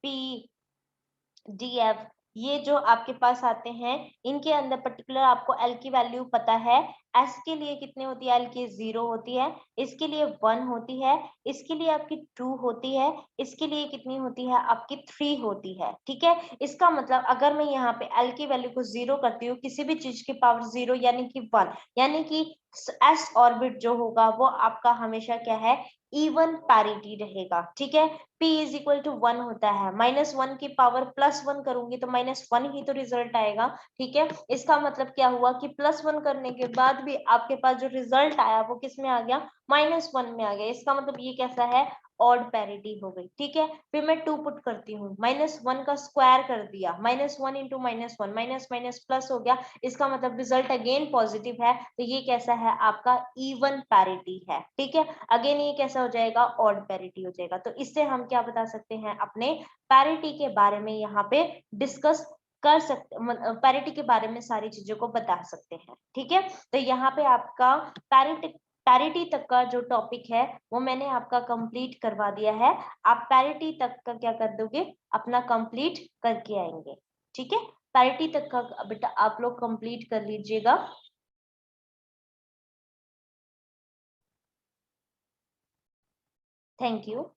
p df, ये जो आपके पास आते हैं, इनके अंदर पर्टिकुलर आपको l की वैल्यू पता है। s के लिए कितने होती है, l की 0 होती है, इसके लिए 1 होती है, इसके लिए आपकी 2 होती है, इसके लिए कितनी होती है, आपकी 3 होती है, ठीक है। इसका मतलब अगर मैं यहाँ पे l की वैल्यू को 0 करती हूँ, किसी भी चीज की पावर 0 यानी कि 1, यानी कि s ऑर्बिट जो होगा वो आपका हमेशा क्या है, इवन पैरिटी रहेगा, ठीक है। p इज इक्वल टू 1 होता है, -1 की पावर +1 करूंगी तो -1 ही तो रिजल्ट आएगा, ठीक है। इसका मतलब क्या हुआ कि +1 करने के बाद भी आपके पास जो रिजल्ट आया वो किस में आ गया, -1 में आ गया। इसका मतलब ये कैसा है, ऑड पैरिटी हो गई, ठीक है। फिर मैं 2 पुट करती हूँ, -1 का स्क्वायर कर दिया, -1 इंटू -1, माइनस माइनस प्लस हो गया। इसका मतलब रिजल्ट अगेन पॉजिटिव है, तो ये कैसा है, आपका इवन पैरिटी है, ठीक है। अगेन ये कैसा हो जाएगा, ऑड पैरिटी हो जाएगा। तो इससे हम क्या बता सकते हैं, अपने पैरिटी के बारे में यहाँ पे डिस्कस कर सकते, पैरिटी के बारे में सारी चीजों को बता सकते हैं, ठीक है। तो यहाँ पे आपका पैरिटी तक का जो टॉपिक है वो मैंने आपका कंप्लीट करवा दिया है। आप पैरिटी तक का क्या कर दोगे, अपना कंप्लीट करके आएंगे, ठीक है। पैरिटी तक का बेटा आप लोग कंप्लीट कर लीजिएगा। Thank you.